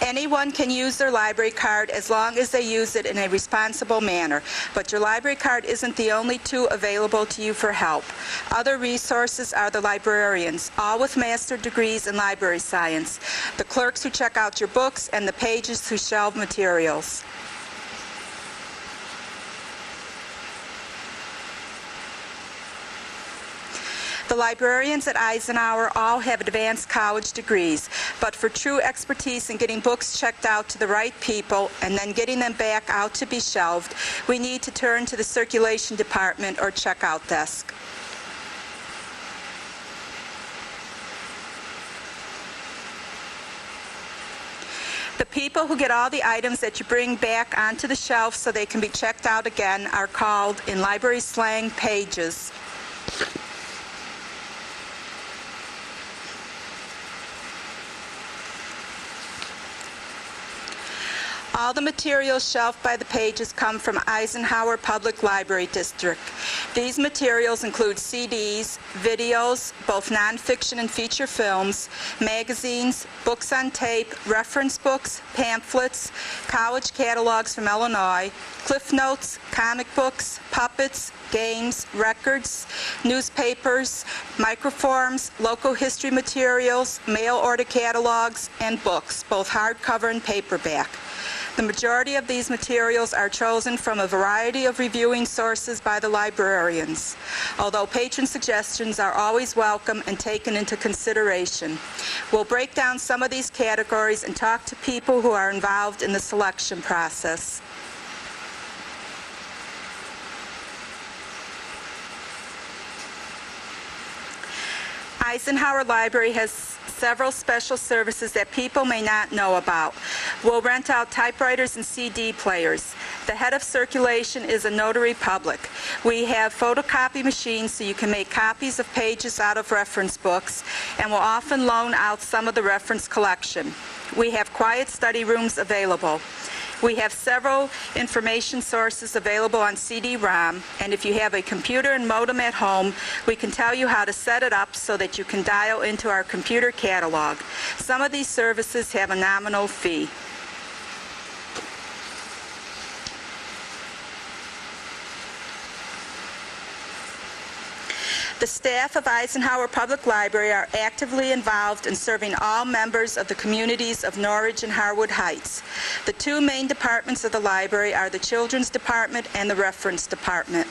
Anyone can use their library card as long as they use it in a responsible manner, but your library card isn't the only tool available to you for help. Other resources are the librarians, all with master degrees in library science, the clerks who check out your books, and the pages who shelve materials. The librarians at Eisenhower all have advanced college degrees, but for true expertise in getting books checked out to the right people and then getting them back out to be shelved, we need to turn to the circulation department or checkout desk. The people who get all the items that you bring back onto the shelf so they can be checked out again are called, in library slang, pages. All the materials shelved by the pages come from Eisenhower Public Library District. These materials include CDs, videos, both nonfiction and feature films, magazines, books on tape, reference books, pamphlets, college catalogs from Illinois, cliff notes, comic books, puppets, games, records, newspapers, microforms, local history materials, mail order catalogs, and books, both hardcover and paperback. The majority of these materials are chosen from a variety of reviewing sources by the librarians, although patron suggestions are always welcome and taken into consideration. We'll break down some of these categories and talk to people who are involved in the selection process. Eisenhower Library has several special services that people may not know about. We'll rent out typewriters and CD players. The head of circulation is a notary public. We have photocopy machines so you can make copies of pages out of reference books, and we'll often loan out some of the reference collection. We have quiet study rooms available. We have several information sources available on CD-ROM, and if you have a computer and modem at home, we can tell you how to set it up so that you can dial into our computer catalog. Some of these services have a nominal fee. The staff of Eisenhower Public Library are actively involved in serving all members of the communities of Norridge and Harwood Heights. The two main departments of the library are the Children's Department and the Reference Department.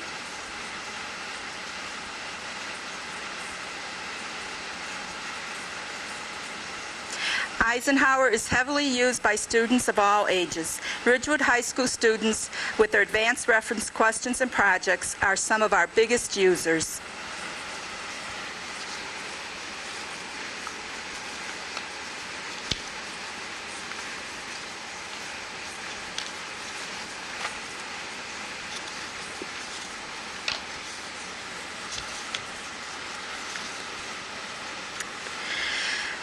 Eisenhower is heavily used by students of all ages. Ridgewood High School students, with their advanced reference questions and projects, are some of our biggest users.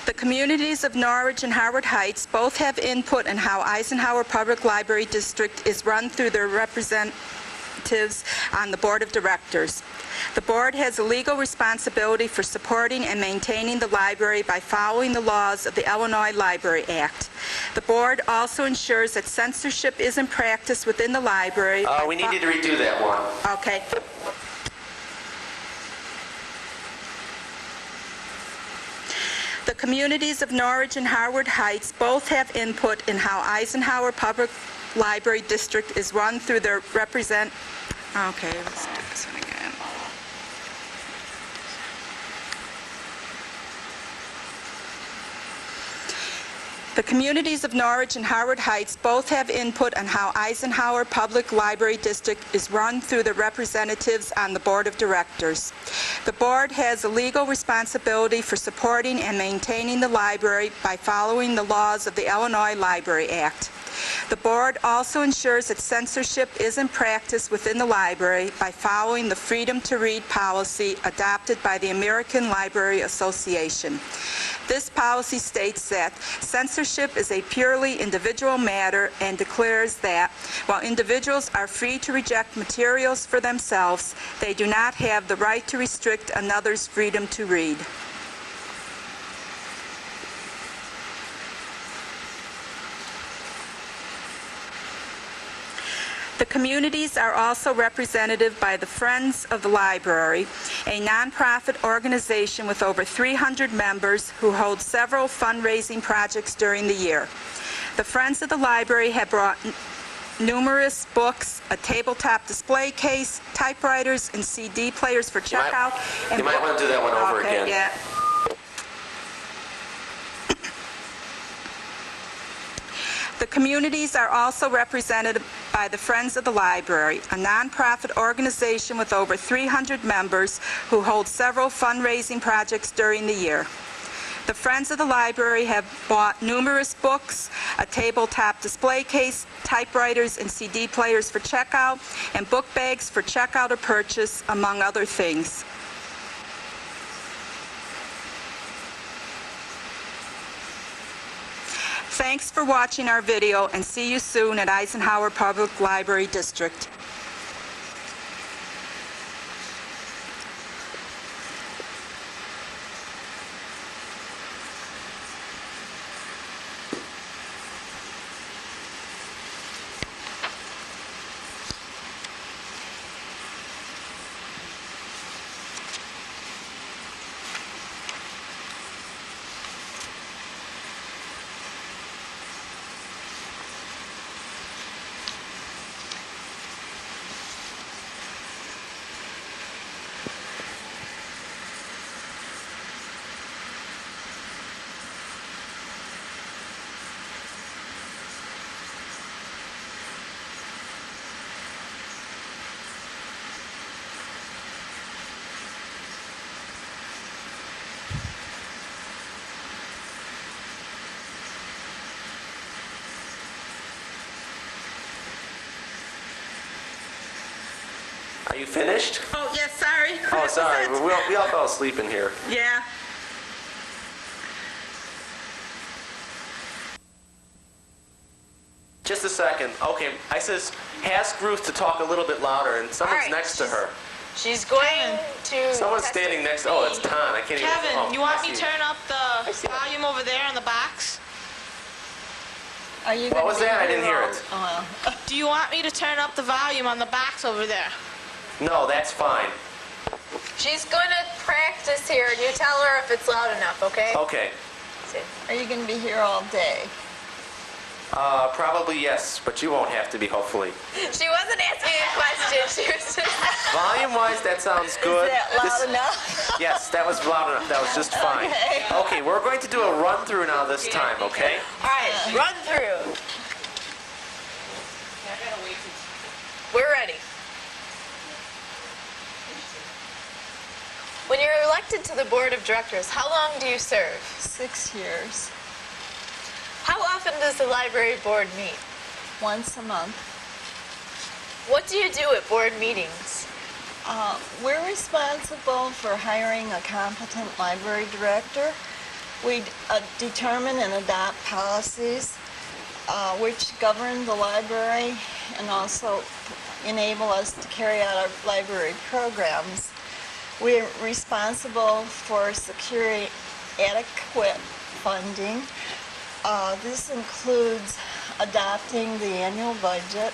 The communities of Norridge and Harwood Heights both have input in how Eisenhower Public Library District is run through their representatives on the Board of Directors. The board has a legal responsibility for supporting and maintaining the library by following the laws of the Illinois Library Act. The board also ensures that censorship isn't practiced within the library. We need you to redo that one. Okay. The communities of Norridge and Harwood Heights both have input in how Eisenhower Public Library District is run through their Okay, let's do this one again. The communities of Norwich and Howard Heights both have input on how Eisenhower Public Library District is run through the representatives on the Board of Directors. The board has a legal responsibility for supporting and maintaining the library by following the laws of the Illinois Library Act. The board also ensures that censorship isn't practiced within the library by following the Freedom to Read policy adopted by the American Library Association. This policy states that censorship is a purely individual matter and declares that while individuals are free to reject materials for themselves, they do not have the right to restrict another's freedom to read. The communities are also represented by the Friends of the Library, a nonprofit organization with over 300 members who hold several fundraising projects during the year. The Friends of the Library have brought numerous books, a tabletop display case, typewriters, and CD players for checkout. You might want to do that one over again. Yeah. The communities are also represented by the Friends of the Library, a nonprofit organization with over 300 members who hold several fundraising projects during the year. The Friends of the Library have bought numerous books, a tabletop display case, typewriters and CD players for checkout, and book bags for checkout or purchase, among other things. Thanks for watching our video, and see you soon at Eisenhower Public Library District. Are you finished? Oh, yes, sorry. Oh, sorry. We all fell asleep in here. Yeah. Just a second. Okay, I says, ask Ruth to talk a little bit louder, and someone's All right, next to her. She's going to. Someone's test standing it. next. Oh, it's Ton. I can't even. Kevin, Oh, you want I me to see. turn up the see it. volume over there on the box? Are you What gonna was be that? I didn't here hear all- it. Oh, well. Do you want me to turn up the volume on the box over there? No, that's fine. She's going to practice here, and you tell her if it's loud enough, okay? Okay. See. Are you going to be here all day? Probably yes, but you won't have to be, hopefully. She wasn't asking a question. She was just. Volume-wise, that sounds good. Is that loud This- enough? Yes, that was loud enough. That was just fine. Okay. Okay, we're going to do a run-through now this time, okay? All right, run through. We're ready. When you're elected to the board of directors, how long do you serve? 6 years, How often does the library board meet? once a month. What do you do at board meetings? We're responsible for hiring a competent library director. We determine and adopt policies which govern the library and also enable us to carry out our library programs. We're responsible for securing adequate funding. This includes adopting the annual budget,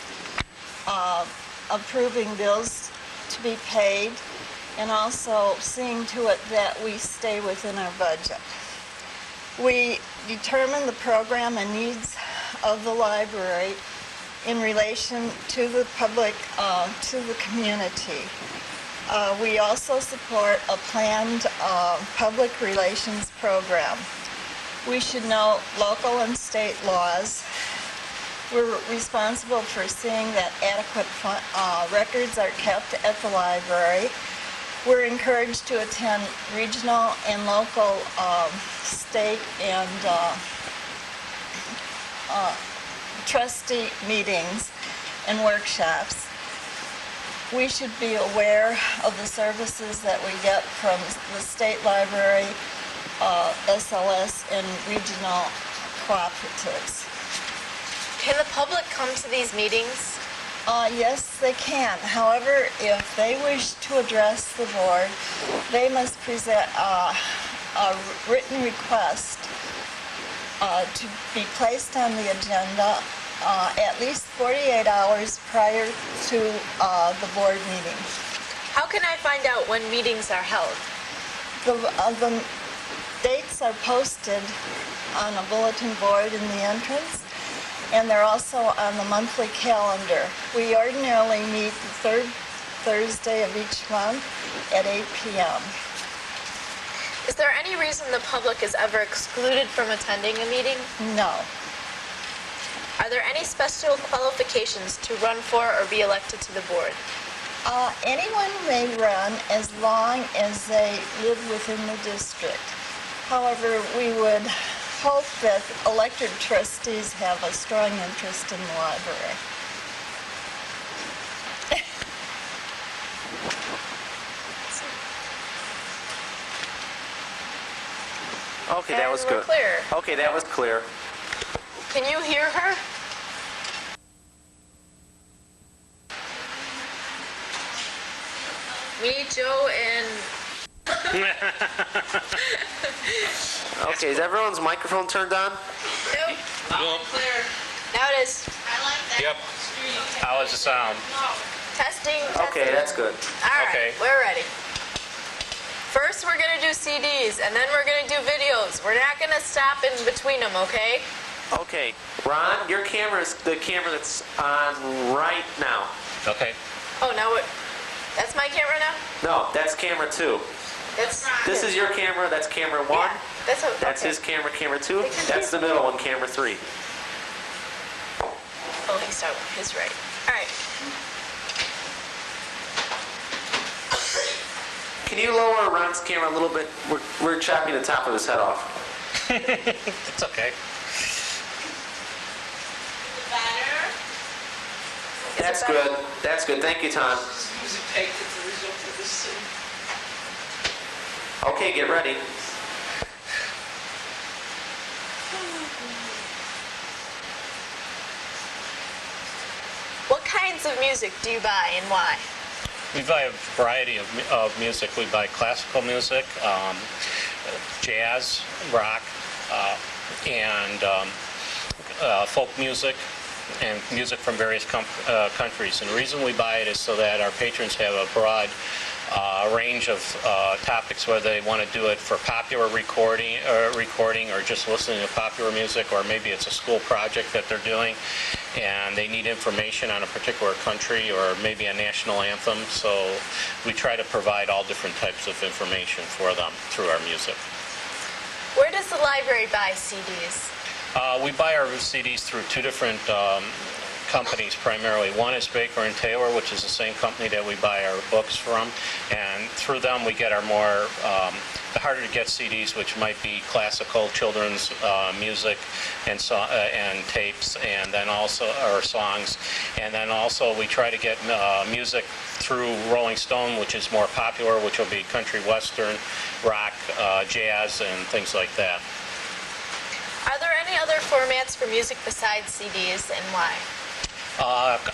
approving bills to be paid, and also seeing to it that we stay within our budget. We determine the program and needs of the library in relation to the public, to the community. We also support a planned public relations program. We should know local and state laws. We're responsible for seeing that adequate records are kept at the library. We're encouraged to attend regional and local, state and trustee meetings and workshops. We should be aware of the services that we get from the state library, SLS, and regional cooperatives. Can the public come to these meetings? Yes, they can. However, if they wish to address the board, they must present a written request to be placed on the agenda at least 48 hours prior to the board meeting. How can I find out when meetings are held? The dates are posted on a bulletin board in the entrance, and they're also on the monthly calendar. We ordinarily meet the third Thursday of each month at 8 p.m. Is there any reason the public is ever excluded from attending a meeting? No. Are there any special qualifications to run for or be elected to the board? Anyone may run as long as they live within the district. However, we would hope that elected trustees have a strong interest in the library. Okay, that was And we're good. clear. Okay, that was clear. Can you hear her? We need Joe and... Okay, is everyone's microphone turned on? Nope. Loud and clear. Now it is. Yep. How is the sound? Testing. Okay, that's good. All right, Okay. we're ready. First, we're going to do CDs, and then we're going to do videos. We're not going to stop in between them, okay? Okay, Ron, your camera is the camera that's on right now. Okay. Oh, now what? That's my camera now? No, that's camera 2. That's... This is your camera, that's camera 1. Yeah, that's what... That's okay. his camera, camera 2. That's the middle one, camera 3. Oh, he's talking. He's right. All right. Can you lower Ron's camera a little bit? We're chopping the top of his head off. It's okay. That's good. That's good. Thank you, Tom. Music tape that's the result of this. Okay, get ready. What kinds of music do you buy and why? We buy a variety of music. We buy classical music, jazz, rock, and folk music, and music from various countries. And the reason we buy it is so that our patrons have a broad range of topics, whether they want to do it for popular recording or just listening to popular music, or maybe it's a school project that they're doing and they need information on a particular country or maybe a national anthem. So we try to provide all different types of information for them through our music. Where does the library buy CDs? We buy our CDs through two different companies primarily. One is Baker and Taylor, which is the same company that we buy our books from, and through them we get our more the harder to get CDs, which might be classical, children's music, and tapes, and then also our songs, and then also we try to get music through Rolling Stone, which is more popular, which will be country western, rock, jazz, and things like that. Are there any other formats for music besides CDs, and why?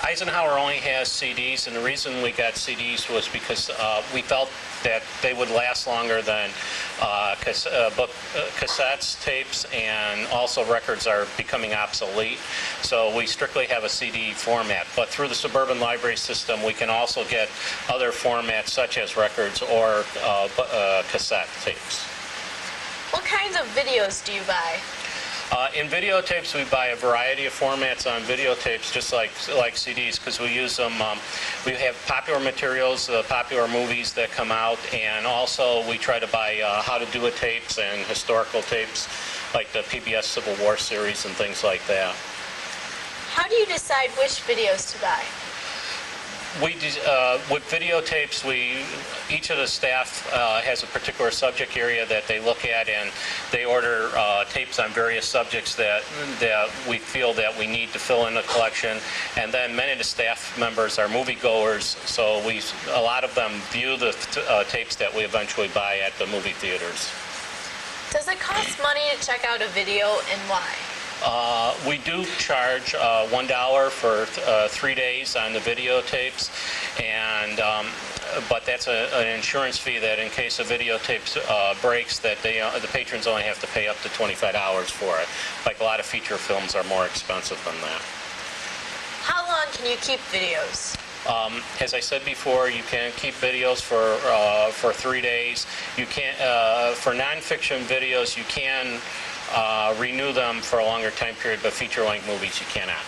Eisenhower only has CDs, and the reason we got CDs was because we felt that they would last longer than cassettes, tapes, and also records are becoming obsolete. So we strictly have a CD format. But through the suburban library system, we can also get other formats such as records or cassette tapes. What kinds of videos do you buy? In videotapes, we buy a variety of formats on videotapes, just like CDs, because we use them. We have popular materials, popular movies that come out, and also we try to buy how to do it tapes and historical tapes, like the PBS Civil War series and things like that. How do you decide which videos to buy? With videotapes, each of the staff has a particular subject area that they look at, and they order tapes on various subjects that we feel that we need to fill in the collection. And then many of the staff members are moviegoers, so a lot of them view the tapes that we eventually buy at the movie theaters. Does it cost money to check out a video, and why? We do charge $1 for 3 days on the videotapes, and but that's an insurance fee that in case a videotape breaks, that the patrons only have to pay up to $25 for it. Like a lot of feature films are more expensive than that. How long can you keep videos? As I said before, you can keep videos for 3 days. You can for nonfiction videos, you can renew them for a longer time period, but feature-length movies you cannot.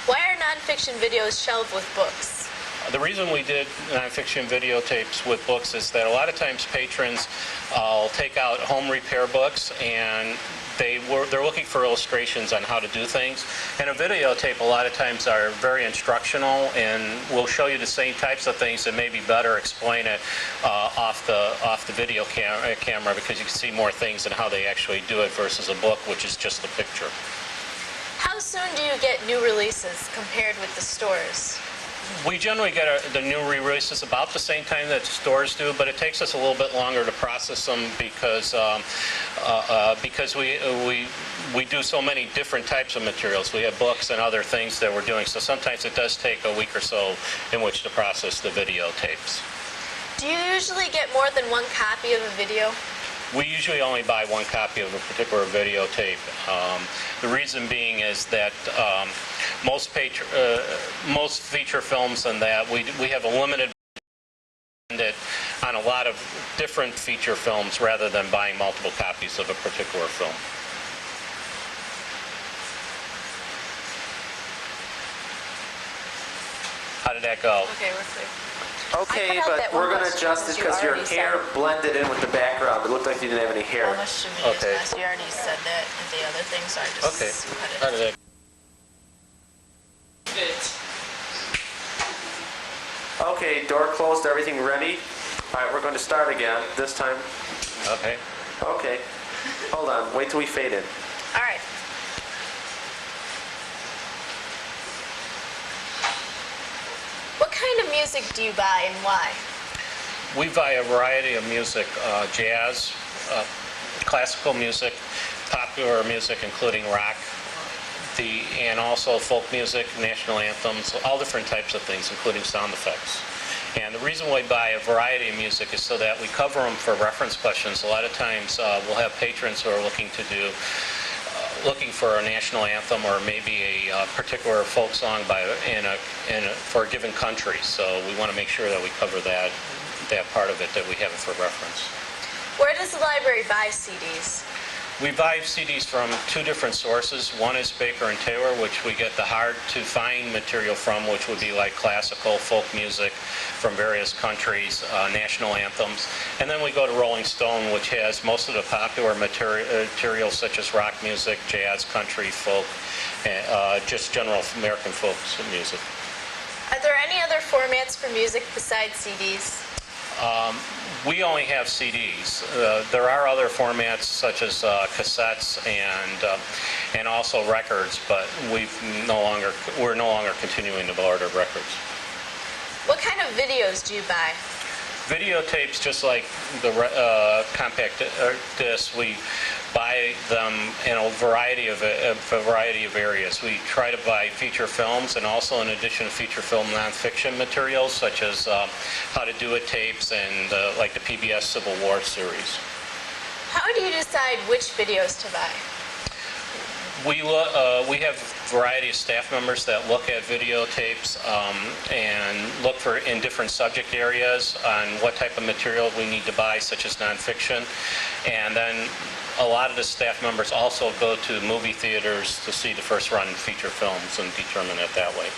Why are nonfiction videos shelved with books? The reason we did nonfiction videotapes with books is that a lot of times patrons will take out home repair books, and they're looking for illustrations on how to do things. And a videotape a lot of times are very instructional, and will show you the same types of things and maybe better explain it off the video camera, because you can see more things and how they actually do it versus a book, which is just a picture. How soon do you get new releases compared with the stores? We generally get the new re-releases about the same time that the stores do, but it takes us a little bit longer to process them because we do so many different types of materials. We have books and other things that we're doing, so sometimes it does take a week or so in which to process the videotapes. Do you usually get more than one copy of a video? We usually only buy one copy of a particular videotape. The reason being is that most feature films and that we have a limited on a lot of different feature films rather than buying multiple copies of a particular film. How did that go? Okay, let's see. Okay, I cut out but that one we're going to question adjust it you because your already hair said. blended in with the background. It looked like you didn't have any hair. How much to me Okay. is less? You already said that and the other thing, so I just Okay. cut it. How did that? Okay, door closed, everything ready? All right, we're going to start again this time. Okay. Okay, hold on, wait till we fade in. All right. What kind of music do you buy and why? We buy a variety of music, jazz, classical music, popular music, including rock, and also folk music, national anthems, all different types of things, including sound effects. And the reason we buy a variety of music is so that we cover them for reference questions. A lot of times we'll have patrons who are looking for a national anthem or maybe a particular folk song for a given country. So we want to make sure that we cover that part of it, that we have it for reference. Where does the library buy CDs? We buy CDs from two different sources. One is Baker and Taylor, which we get the hard-to-find material from, which would be like classical, folk music from various countries, national anthems. And then we go to Rolling Stone, which has most of the popular material such as rock music, jazz, country, folk, just general American folk music. Are there any other formats for music besides CDs? We only have CDs. There are other formats such as cassettes and also records, but we're no longer continuing to order records. What kind of videos do you buy? Videotapes, just like the compact discs, we buy them in a variety of areas. We try to buy feature films, and also in addition to feature film nonfiction materials such as how to do it tapes and like the PBS Civil War series. How do you decide which videos to buy? We have variety of staff members that look at videotapes and look for in different subject areas on what type of material we need to buy, such as nonfiction. And then a lot of the staff members also go to movie theaters to see the first run feature films and determine it that way.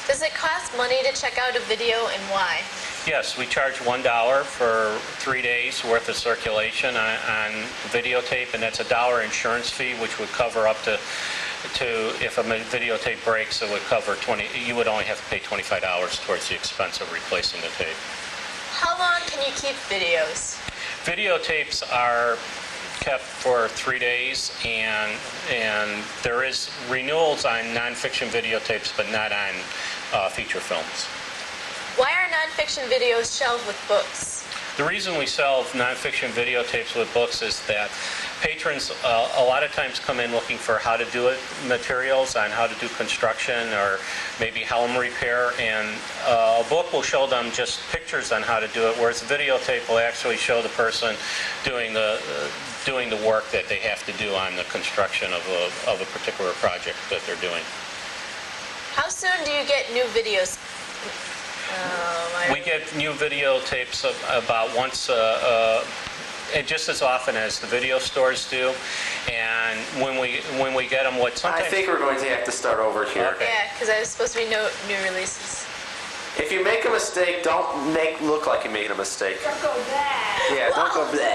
Does it cost money to check out a video, and why? Yes, we charge $1 for 3 days worth of circulation on videotape, and that's $1 insurance fee, which would cover up to if a videotape breaks, it would cover you would only have to pay $25 towards the expense of replacing the tape. How long can you keep videos? Videotapes are kept for 3 days, and there is renewals on nonfiction videotapes, but not on feature films. Why are nonfiction videos shelved with books? The reason we sell nonfiction videotapes with books is that patrons a lot of times come in looking for how to do it materials on how to do construction or maybe helm repair, and a book will show them just pictures on how to do it, whereas a videotape will actually show the person doing the work that they have to do on the construction of a particular project that they're doing. How soon do you get new videos? We get new videotapes about once, just as often as the video stores do. And when we get them, I think we're going to have to start over here. Okay. Yeah, because there's supposed to be no new releases. If you make a mistake, don't look like you made a mistake. Don't go back. Yeah, don't go bleh.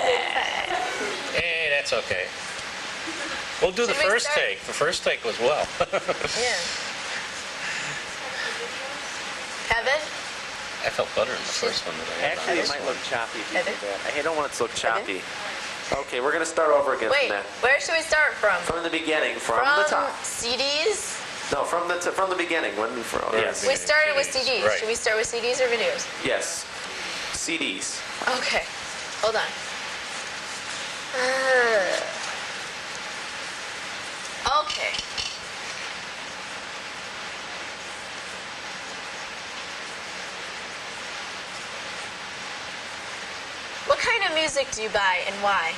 Hey, that's okay. We'll do the Should we first start? take. The first take was well. Yeah. Kevin? I felt better in the first one than I had on Actually, it this might one. look choppy if you Heather? do that. I don't want it to look choppy. Okay, we're going to start over again Wait, from that. where should we start from? From the beginning, from the top. CDs? No, from the beginning. Yes. We started with CDs. Right. Should we start with CDs or videos? Yes. CDs. Okay. Hold on. Okay. What kind of music do you buy and why?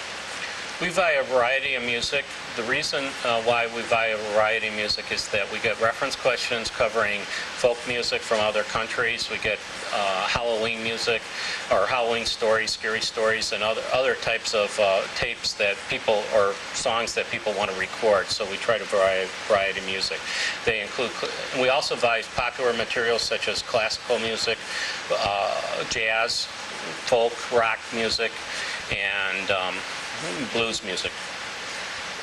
We buy a variety of music. The reason why we buy a variety of music is that we get reference questions covering folk music from other countries. We get Halloween music or Halloween stories, scary stories, and other types of tapes that people or songs that people want to record. So we try to variety of music. They include. We also buy popular materials such as classical music, jazz, folk, rock music, and blues music.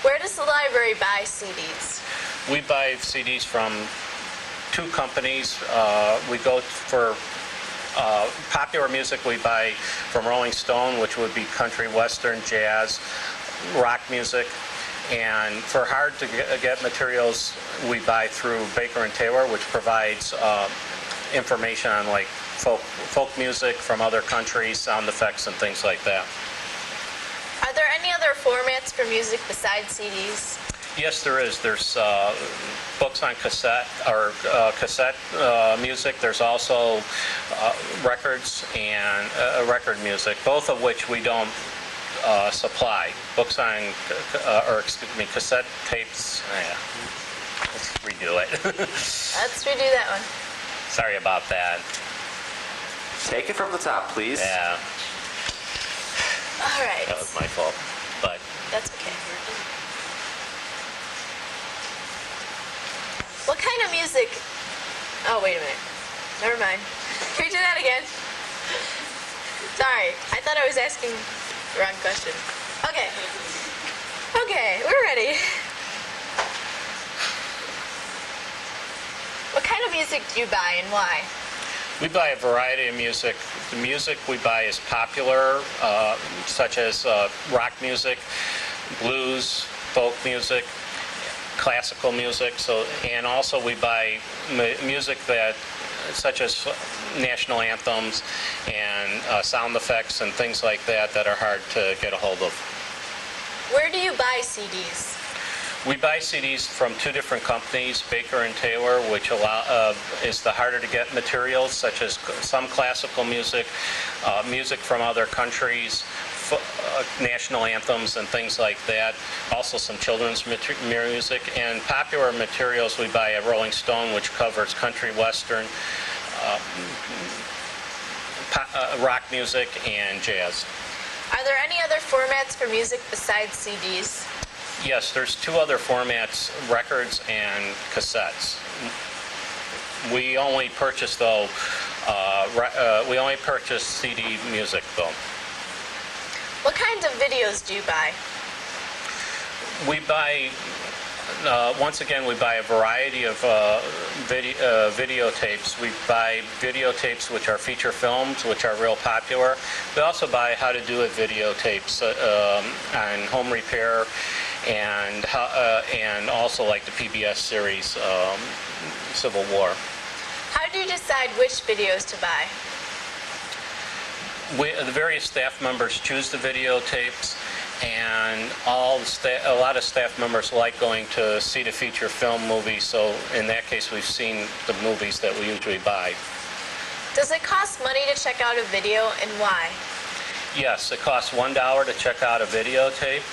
Where does the library buy CDs? We buy CDs from 2 companies. We go for popular music. We buy from Rolling Stone, which would be country, western, jazz, rock music. And for hard to get materials, we buy through Baker & Taylor, which provides information on like folk music from other countries, sound effects, and things like that. Are there any other formats for music besides CDs? Yes, there is. There's books on cassette or cassette music. There's also records and record music, both of which we don't supply. Books on, cassette tapes. Yeah. Let's redo it. Let's redo that one. Sorry about that. Take it from the top, please. Yeah, All right. that was my fault. But That's okay. What kind of music? Oh, wait a minute. Never mind. Can we do that again? Sorry. I thought I was asking the wrong question. Okay. Okay, we're ready. What kind of music do you buy and why? we buy a variety of music. The music we buy is popular, such as rock music, blues, folk music, classical music. And also we buy music that, such as national anthems and sound effects and things like that that are hard to get a hold of. Where do you buy CDs? We buy CDs from two different companies, Baker & Taylor, which is the harder to get materials, such as some classical music, music from other countries, national anthems and things like that. Also some children's music, and popular materials we buy at Rolling Stone, which covers country, western, rock music, and jazz. Are there any other formats for music besides CDs? Yes, there's two other formats, records and cassettes. We only purchase, though, we only purchase CD music, though. What kinds of videos do you buy? We buy, once again, we buy a variety of videotapes. We buy videotapes which are feature films, which are real popular. We also buy how to do it videotapes on home repair, and also like the PBS series, Civil War. How do you decide which videos to buy? The various staff members choose the videotapes, and a lot of staff members like going to see the feature film movie, so in that case we've seen the movies that we usually buy. Does it cost money to check out a video, and why? Yes, it costs $1 to check out a videotape,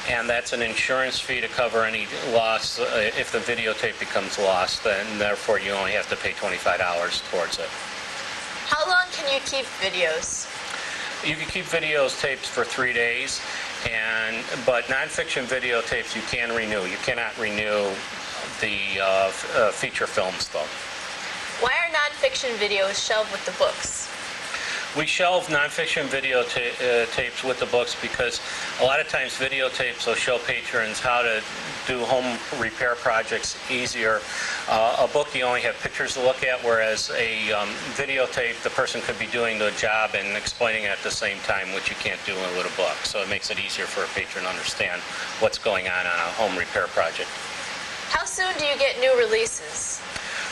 and that's an insurance fee to cover any loss if the videotape becomes lost, and therefore you only have to pay $25 towards it. How long can you keep videos? You can keep videotapes for 3 days, but nonfiction videotapes you can renew. You cannot renew the feature films, though. Why are nonfiction videos shelved with the books? We shelve nonfiction videotapes with the books because a lot of times videotapes will show patrons how to do home repair projects easier. A book you only have pictures to look at, whereas a videotape the person could be doing the job and explaining it at the same time, which you can't do with a book. So it makes it easier for a patron to understand what's going on a home repair project. How soon do you get new releases?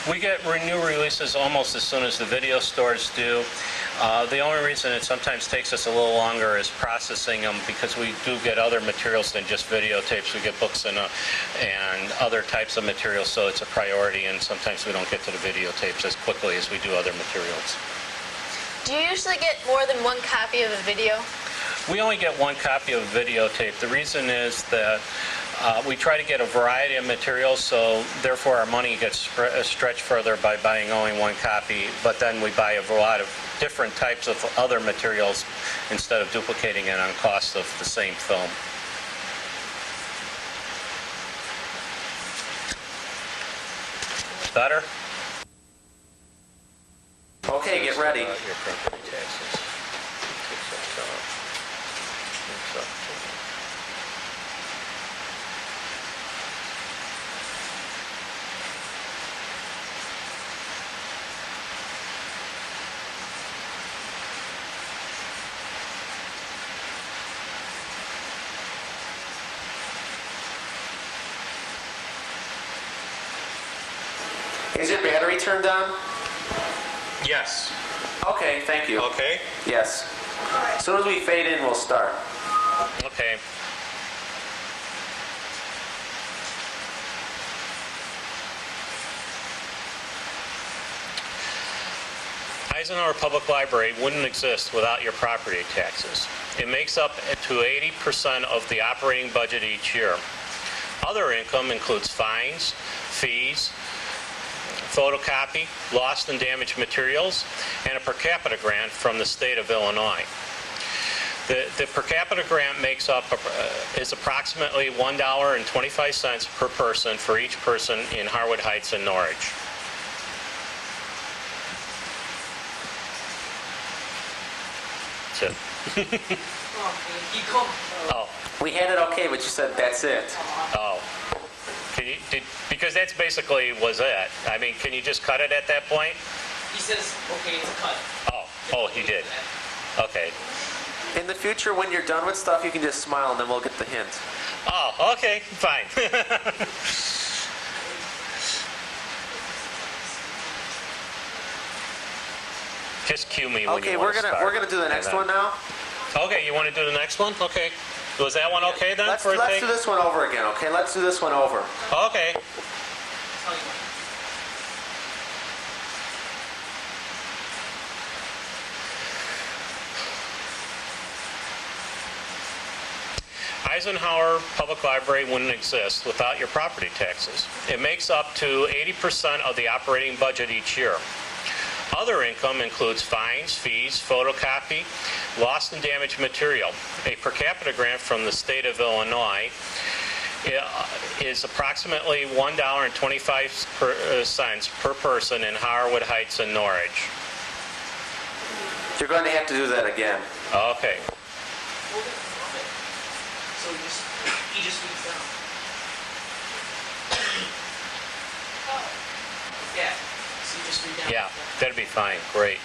We get new releases almost as soon as the video stores do. The only reason it sometimes takes us a little longer is processing them, because we do get other materials than just videotapes. We get books and other types of materials, so it's a priority, and sometimes we don't get to the videotapes as quickly as we do other materials. Do you usually get more than one copy of a video? We only get one copy of a videotape. The reason is that we try to get a variety of materials, so therefore our money gets stretched further by buying only one copy, but then we buy a lot of different types of other materials instead of duplicating it on cost of the same film. Better? Okay, get ready. Your property taxes. Is your battery turned on? Yes. Okay, thank you. Okay. Yes. As soon as we fade in, we'll start. Okay. Eisenhower Public Library wouldn't exist without your property taxes. It makes up to 80% of the operating budget each year. Other income includes fines, fees, photocopy, lost and damaged materials, and a per capita grant from the state of Illinois. The per capita grant is approximately $1.25 per person for each person in Harwood Heights and Norwich. That's it. Oh. We had it okay, but you said that's it. Oh. Because that's basically was it. I mean, can you just cut it at that point? He says, okay, it's a cut. Oh, he did. Okay. In the future, when you're done with stuff, you can just smile and then we'll get the hint. Oh, okay, fine. Just cue me when Okay, you we're want to start. we're gonna do the next one now. Okay, you want to do the next one? Okay. Was that one okay then? Let's for a take? do this one over again. Okay, let's do this one over. Okay. Tell you what. Eisenhower Public Library wouldn't exist without your property taxes. It makes up to 80% of the operating budget each year. Other income includes fines, fees, photocopy, lost and damaged material. A per capita grant from the state of Illinois is approximately $1.25 per person in Harwood Heights and Norwich. You're going to have to do that again. Okay. So he just reads down. Yeah. So you just read down. Yeah, that'd be fine. Great.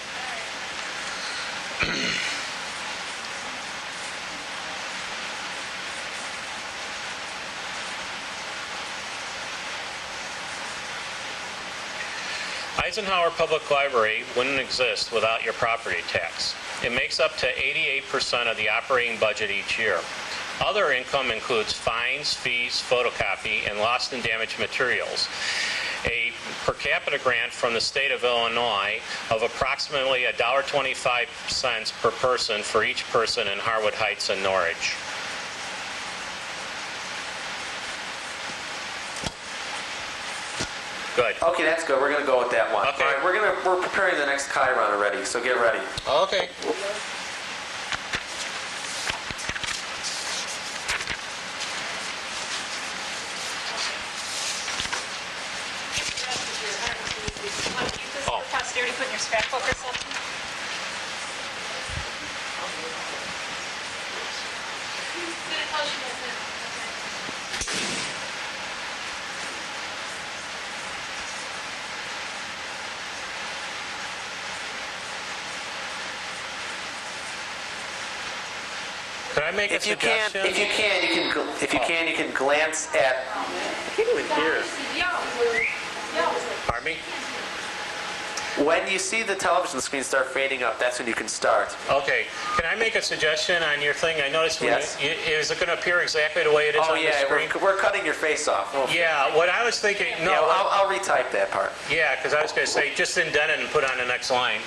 Eisenhower Public Library wouldn't exist without your property tax. It makes up to 88% of the operating budget each year. Other income includes fines, fees, photocopy, and lost and damaged materials. A per capita grant from the state of Illinois of approximately $1.25 per person for each person in Harwood Heights and Norwich. Good. Okay, that's good. We're going to go with that one. Okay. All right, we're preparing the next Chi run already, so get ready. Okay. For posterity, put in your scrapbook or something? Could I make a suggestion? If you can glance at. I can't even hear. Pardon me? When you see the television screen start fading up, that's when you can start. Okay. Can I make a suggestion on your thing? I noticed when Yes. is it going to appear exactly the way it is Oh on the yeah, screen? we're cutting your face off. Oh. Yeah, what I was thinking, no, Yeah, I'll retype that part. yeah, because I was going to say, just indent it and put on the next line.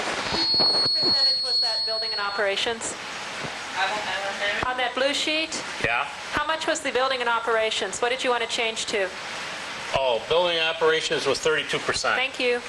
Percentage was that building and operations? On that blue sheet, Yeah? how much was the building and operations? What did you want to change to? Oh, building operations was 32%. Thank you.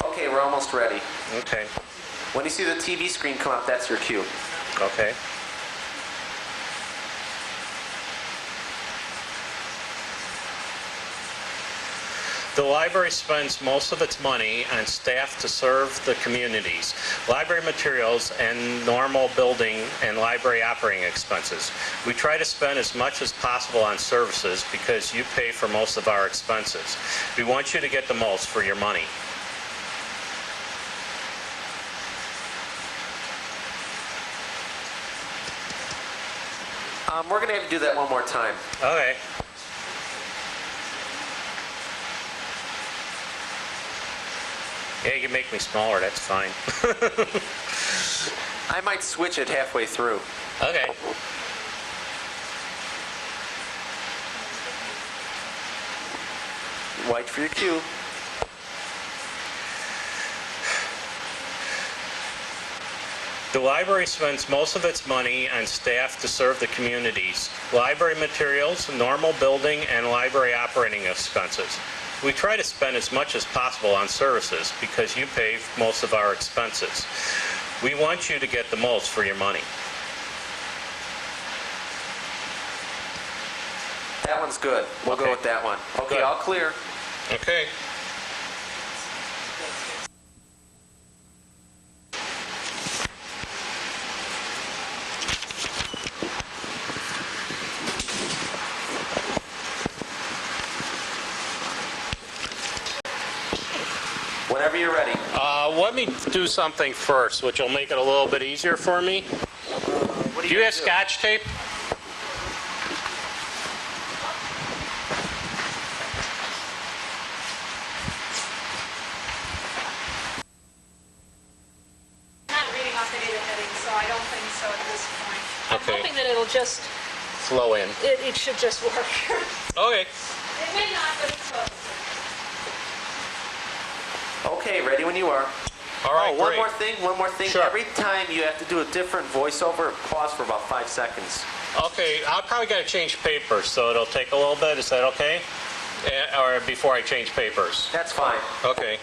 Okay, we're almost ready. Okay. When you see the TV screen come up, that's your cue. Okay. The library spends most of its money on staff to serve the communities, library materials, and normal building and library operating expenses. We try to spend as much as possible on services because you pay for most of our expenses. We want you to get the most for your money. We're going to have to do that one more time. Okay. Yeah, you can make me smaller, that's fine. I might switch it halfway through. Okay. Wait for your cue. The library spends most of its money on staff to serve the communities, library materials, normal building, and library operating expenses. We try to spend as much as possible on services because you pay most of our expenses. We want you to get the most for your money. That one's good. We'll go Okay. with that one. Okay, Good. all clear. Okay. Whenever you're ready. Let me do something first, which will make it a little bit easier for me. What Do you have Scotch tape? I'm not reading off any of the headings, so I don't think so at this point. I'm Okay. hoping that it'll just, Flow in. it should just work. Okay. It may not, but it's close. Okay, ready when you are. All right, Oh, one great. more thing. Sure. Every time you have to do a different voiceover, pause for about 5 seconds. Okay, I'll probably got to change papers, so it'll take a little bit. Is that okay? Or before I change papers? That's fine. Okay.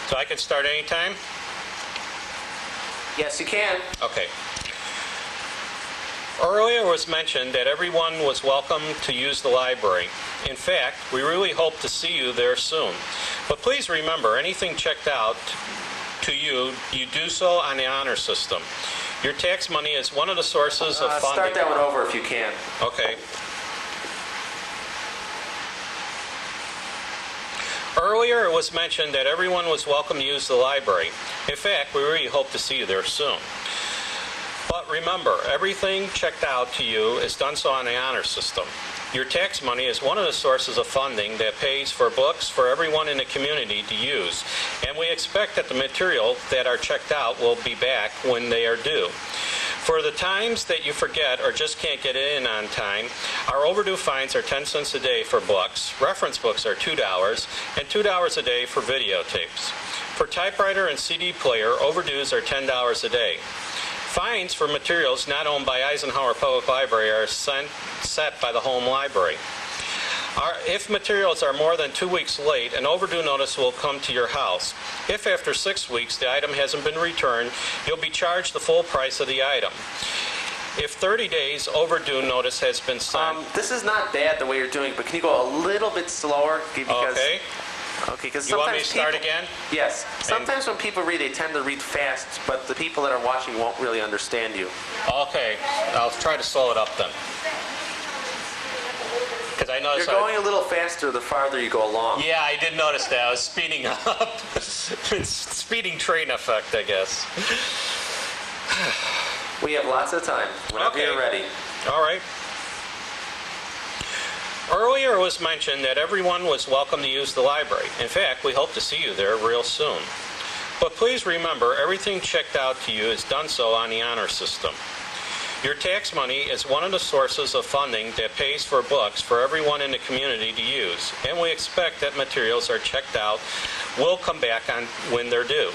So I can start anytime? Yes, you can. Okay. Earlier it was mentioned that everyone was welcome to use the library. In fact, we really hope to see you there soon. But please remember, anything checked out to you, you do so on the honor system. Your tax money is one of the sources of funding. Start that one over if you can. Okay. Earlier, it was mentioned that everyone was welcome to use the library. In fact, we really hope to see you there soon. But remember, everything checked out to you is done so on the honor system. Your tax money is one of the sources of funding that pays for books for everyone in the community to use, and we expect that the material that are checked out will be back when they are due. For the times that you forget or just can't get in on time, our overdue fines are 10 cents a day for books, reference books are $2, and $2 a day for videotapes. For typewriter and CD player, overdues are $10 a day. Fines for materials not owned by Eisenhower Public Library are set by the home library. If materials are more than 2 weeks late, an overdue notice will come to your house. If after 6 weeks the item hasn't been returned, you'll be charged the full price of the item. If 30 days overdue notice has been sent... This is not bad the way you're doing, but can you go a little bit slower? Because, Okay. Okay, because You want me sometimes to start people- again? Yes. Sometimes when people read, they tend to read fast, but the people that are watching won't really understand you. Okay, I'll try to slow it up then. Because I noticed... You're going a little faster the farther you go along. Yeah, I did notice that. I was speeding up. It's speeding train effect, I guess. We have lots of time. Whenever Okay. you're ready. All right. Earlier it was mentioned that everyone was welcome to use the library. In fact, we hope to see you there real soon. But please remember, everything checked out to you is done so on the honor system. Your tax money is one of the sources of funding that pays for books for everyone in the community to use, and we expect that materials are checked out will come back on when they're due.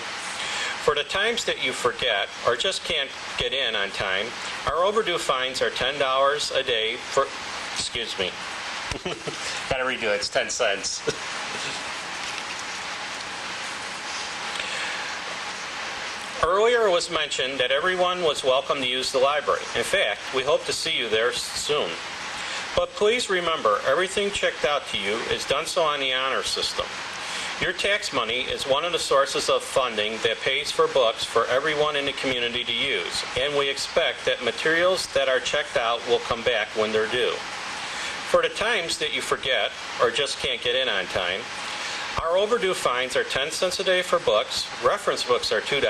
For the times that you forget or just can't get in on time, our overdue fines are $10 a day for... Excuse me. Gotta redo it. It's 10 cents. Earlier it was mentioned that everyone was welcome to use the library. In fact, we hope to see you there soon. But please remember, everything checked out to you is done so on the honor system. Your tax money is one of the sources of funding that pays for books for everyone in the community to use, and we expect that materials that are checked out will come back when they're due. For the times that you forget or just can't get in on time, our overdue fines are 10 cents a day for books, reference books are $2,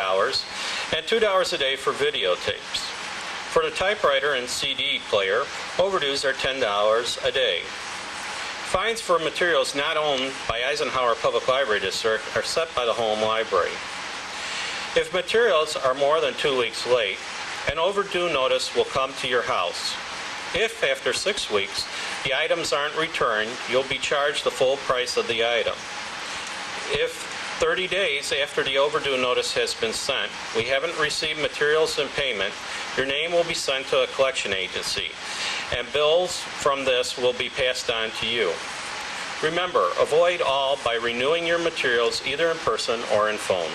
and $2 a day for videotapes. For the typewriter and CD player, overdues are $10 a day. Fines for materials not owned by Eisenhower Public Library District are set by the home library. If materials are more than 2 weeks late, an overdue notice will come to your house. If after 6 weeks the items aren't returned, you'll be charged the full price of the item. If 30 days after the overdue notice has been sent, we haven't received materials in payment, your name will be sent to a collection agency, and bills from this will be passed on to you. Remember, avoid all by renewing your materials either in person or in phone.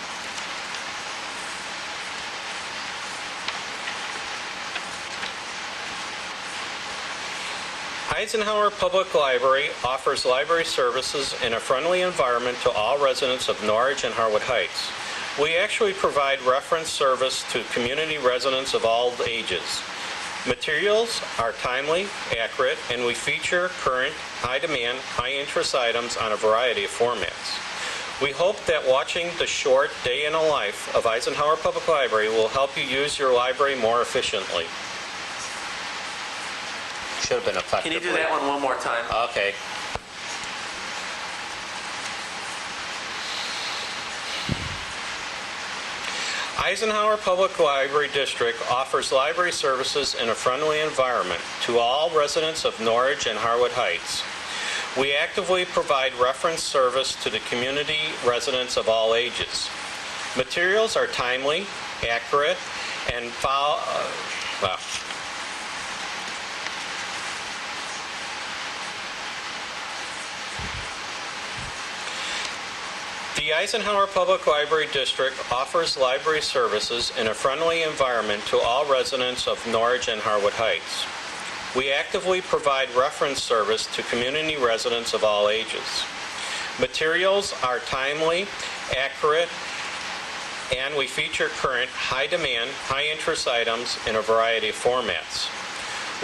Eisenhower Public Library offers library services in a friendly environment to all residents of Norwich and Harwood Heights. We actually provide reference service to community residents of all ages. Materials are timely, accurate, and we feature current, high-demand, high-interest items on a variety of formats. We hope that watching the short day in the life of Eisenhower Public Library will help you use your library more efficiently. Should have been effectively. Can you do that one more time? Okay. Eisenhower Public Library District offers library services in a friendly environment to all residents of Norwich and Harwood Heights. We actively provide reference service to the community residents of all ages. Materials are timely, accurate, and The Eisenhower Public Library District offers library services in a friendly environment to all residents of Norwich and Harwood Heights. We actively provide reference service to community residents of all ages. Materials are timely, accurate, and we feature current, high-demand, high-interest items in a variety of formats.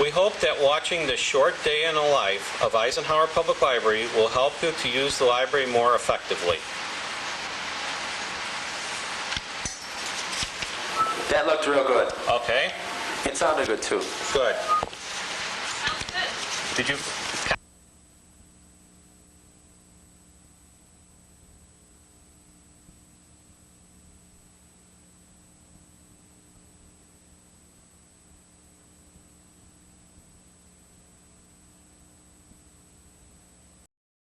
We hope that watching this short day in the life of Eisenhower Public Library will help you to use the library more effectively. That looked real good. Okay, It sounded good too. good. Sounds good. Did you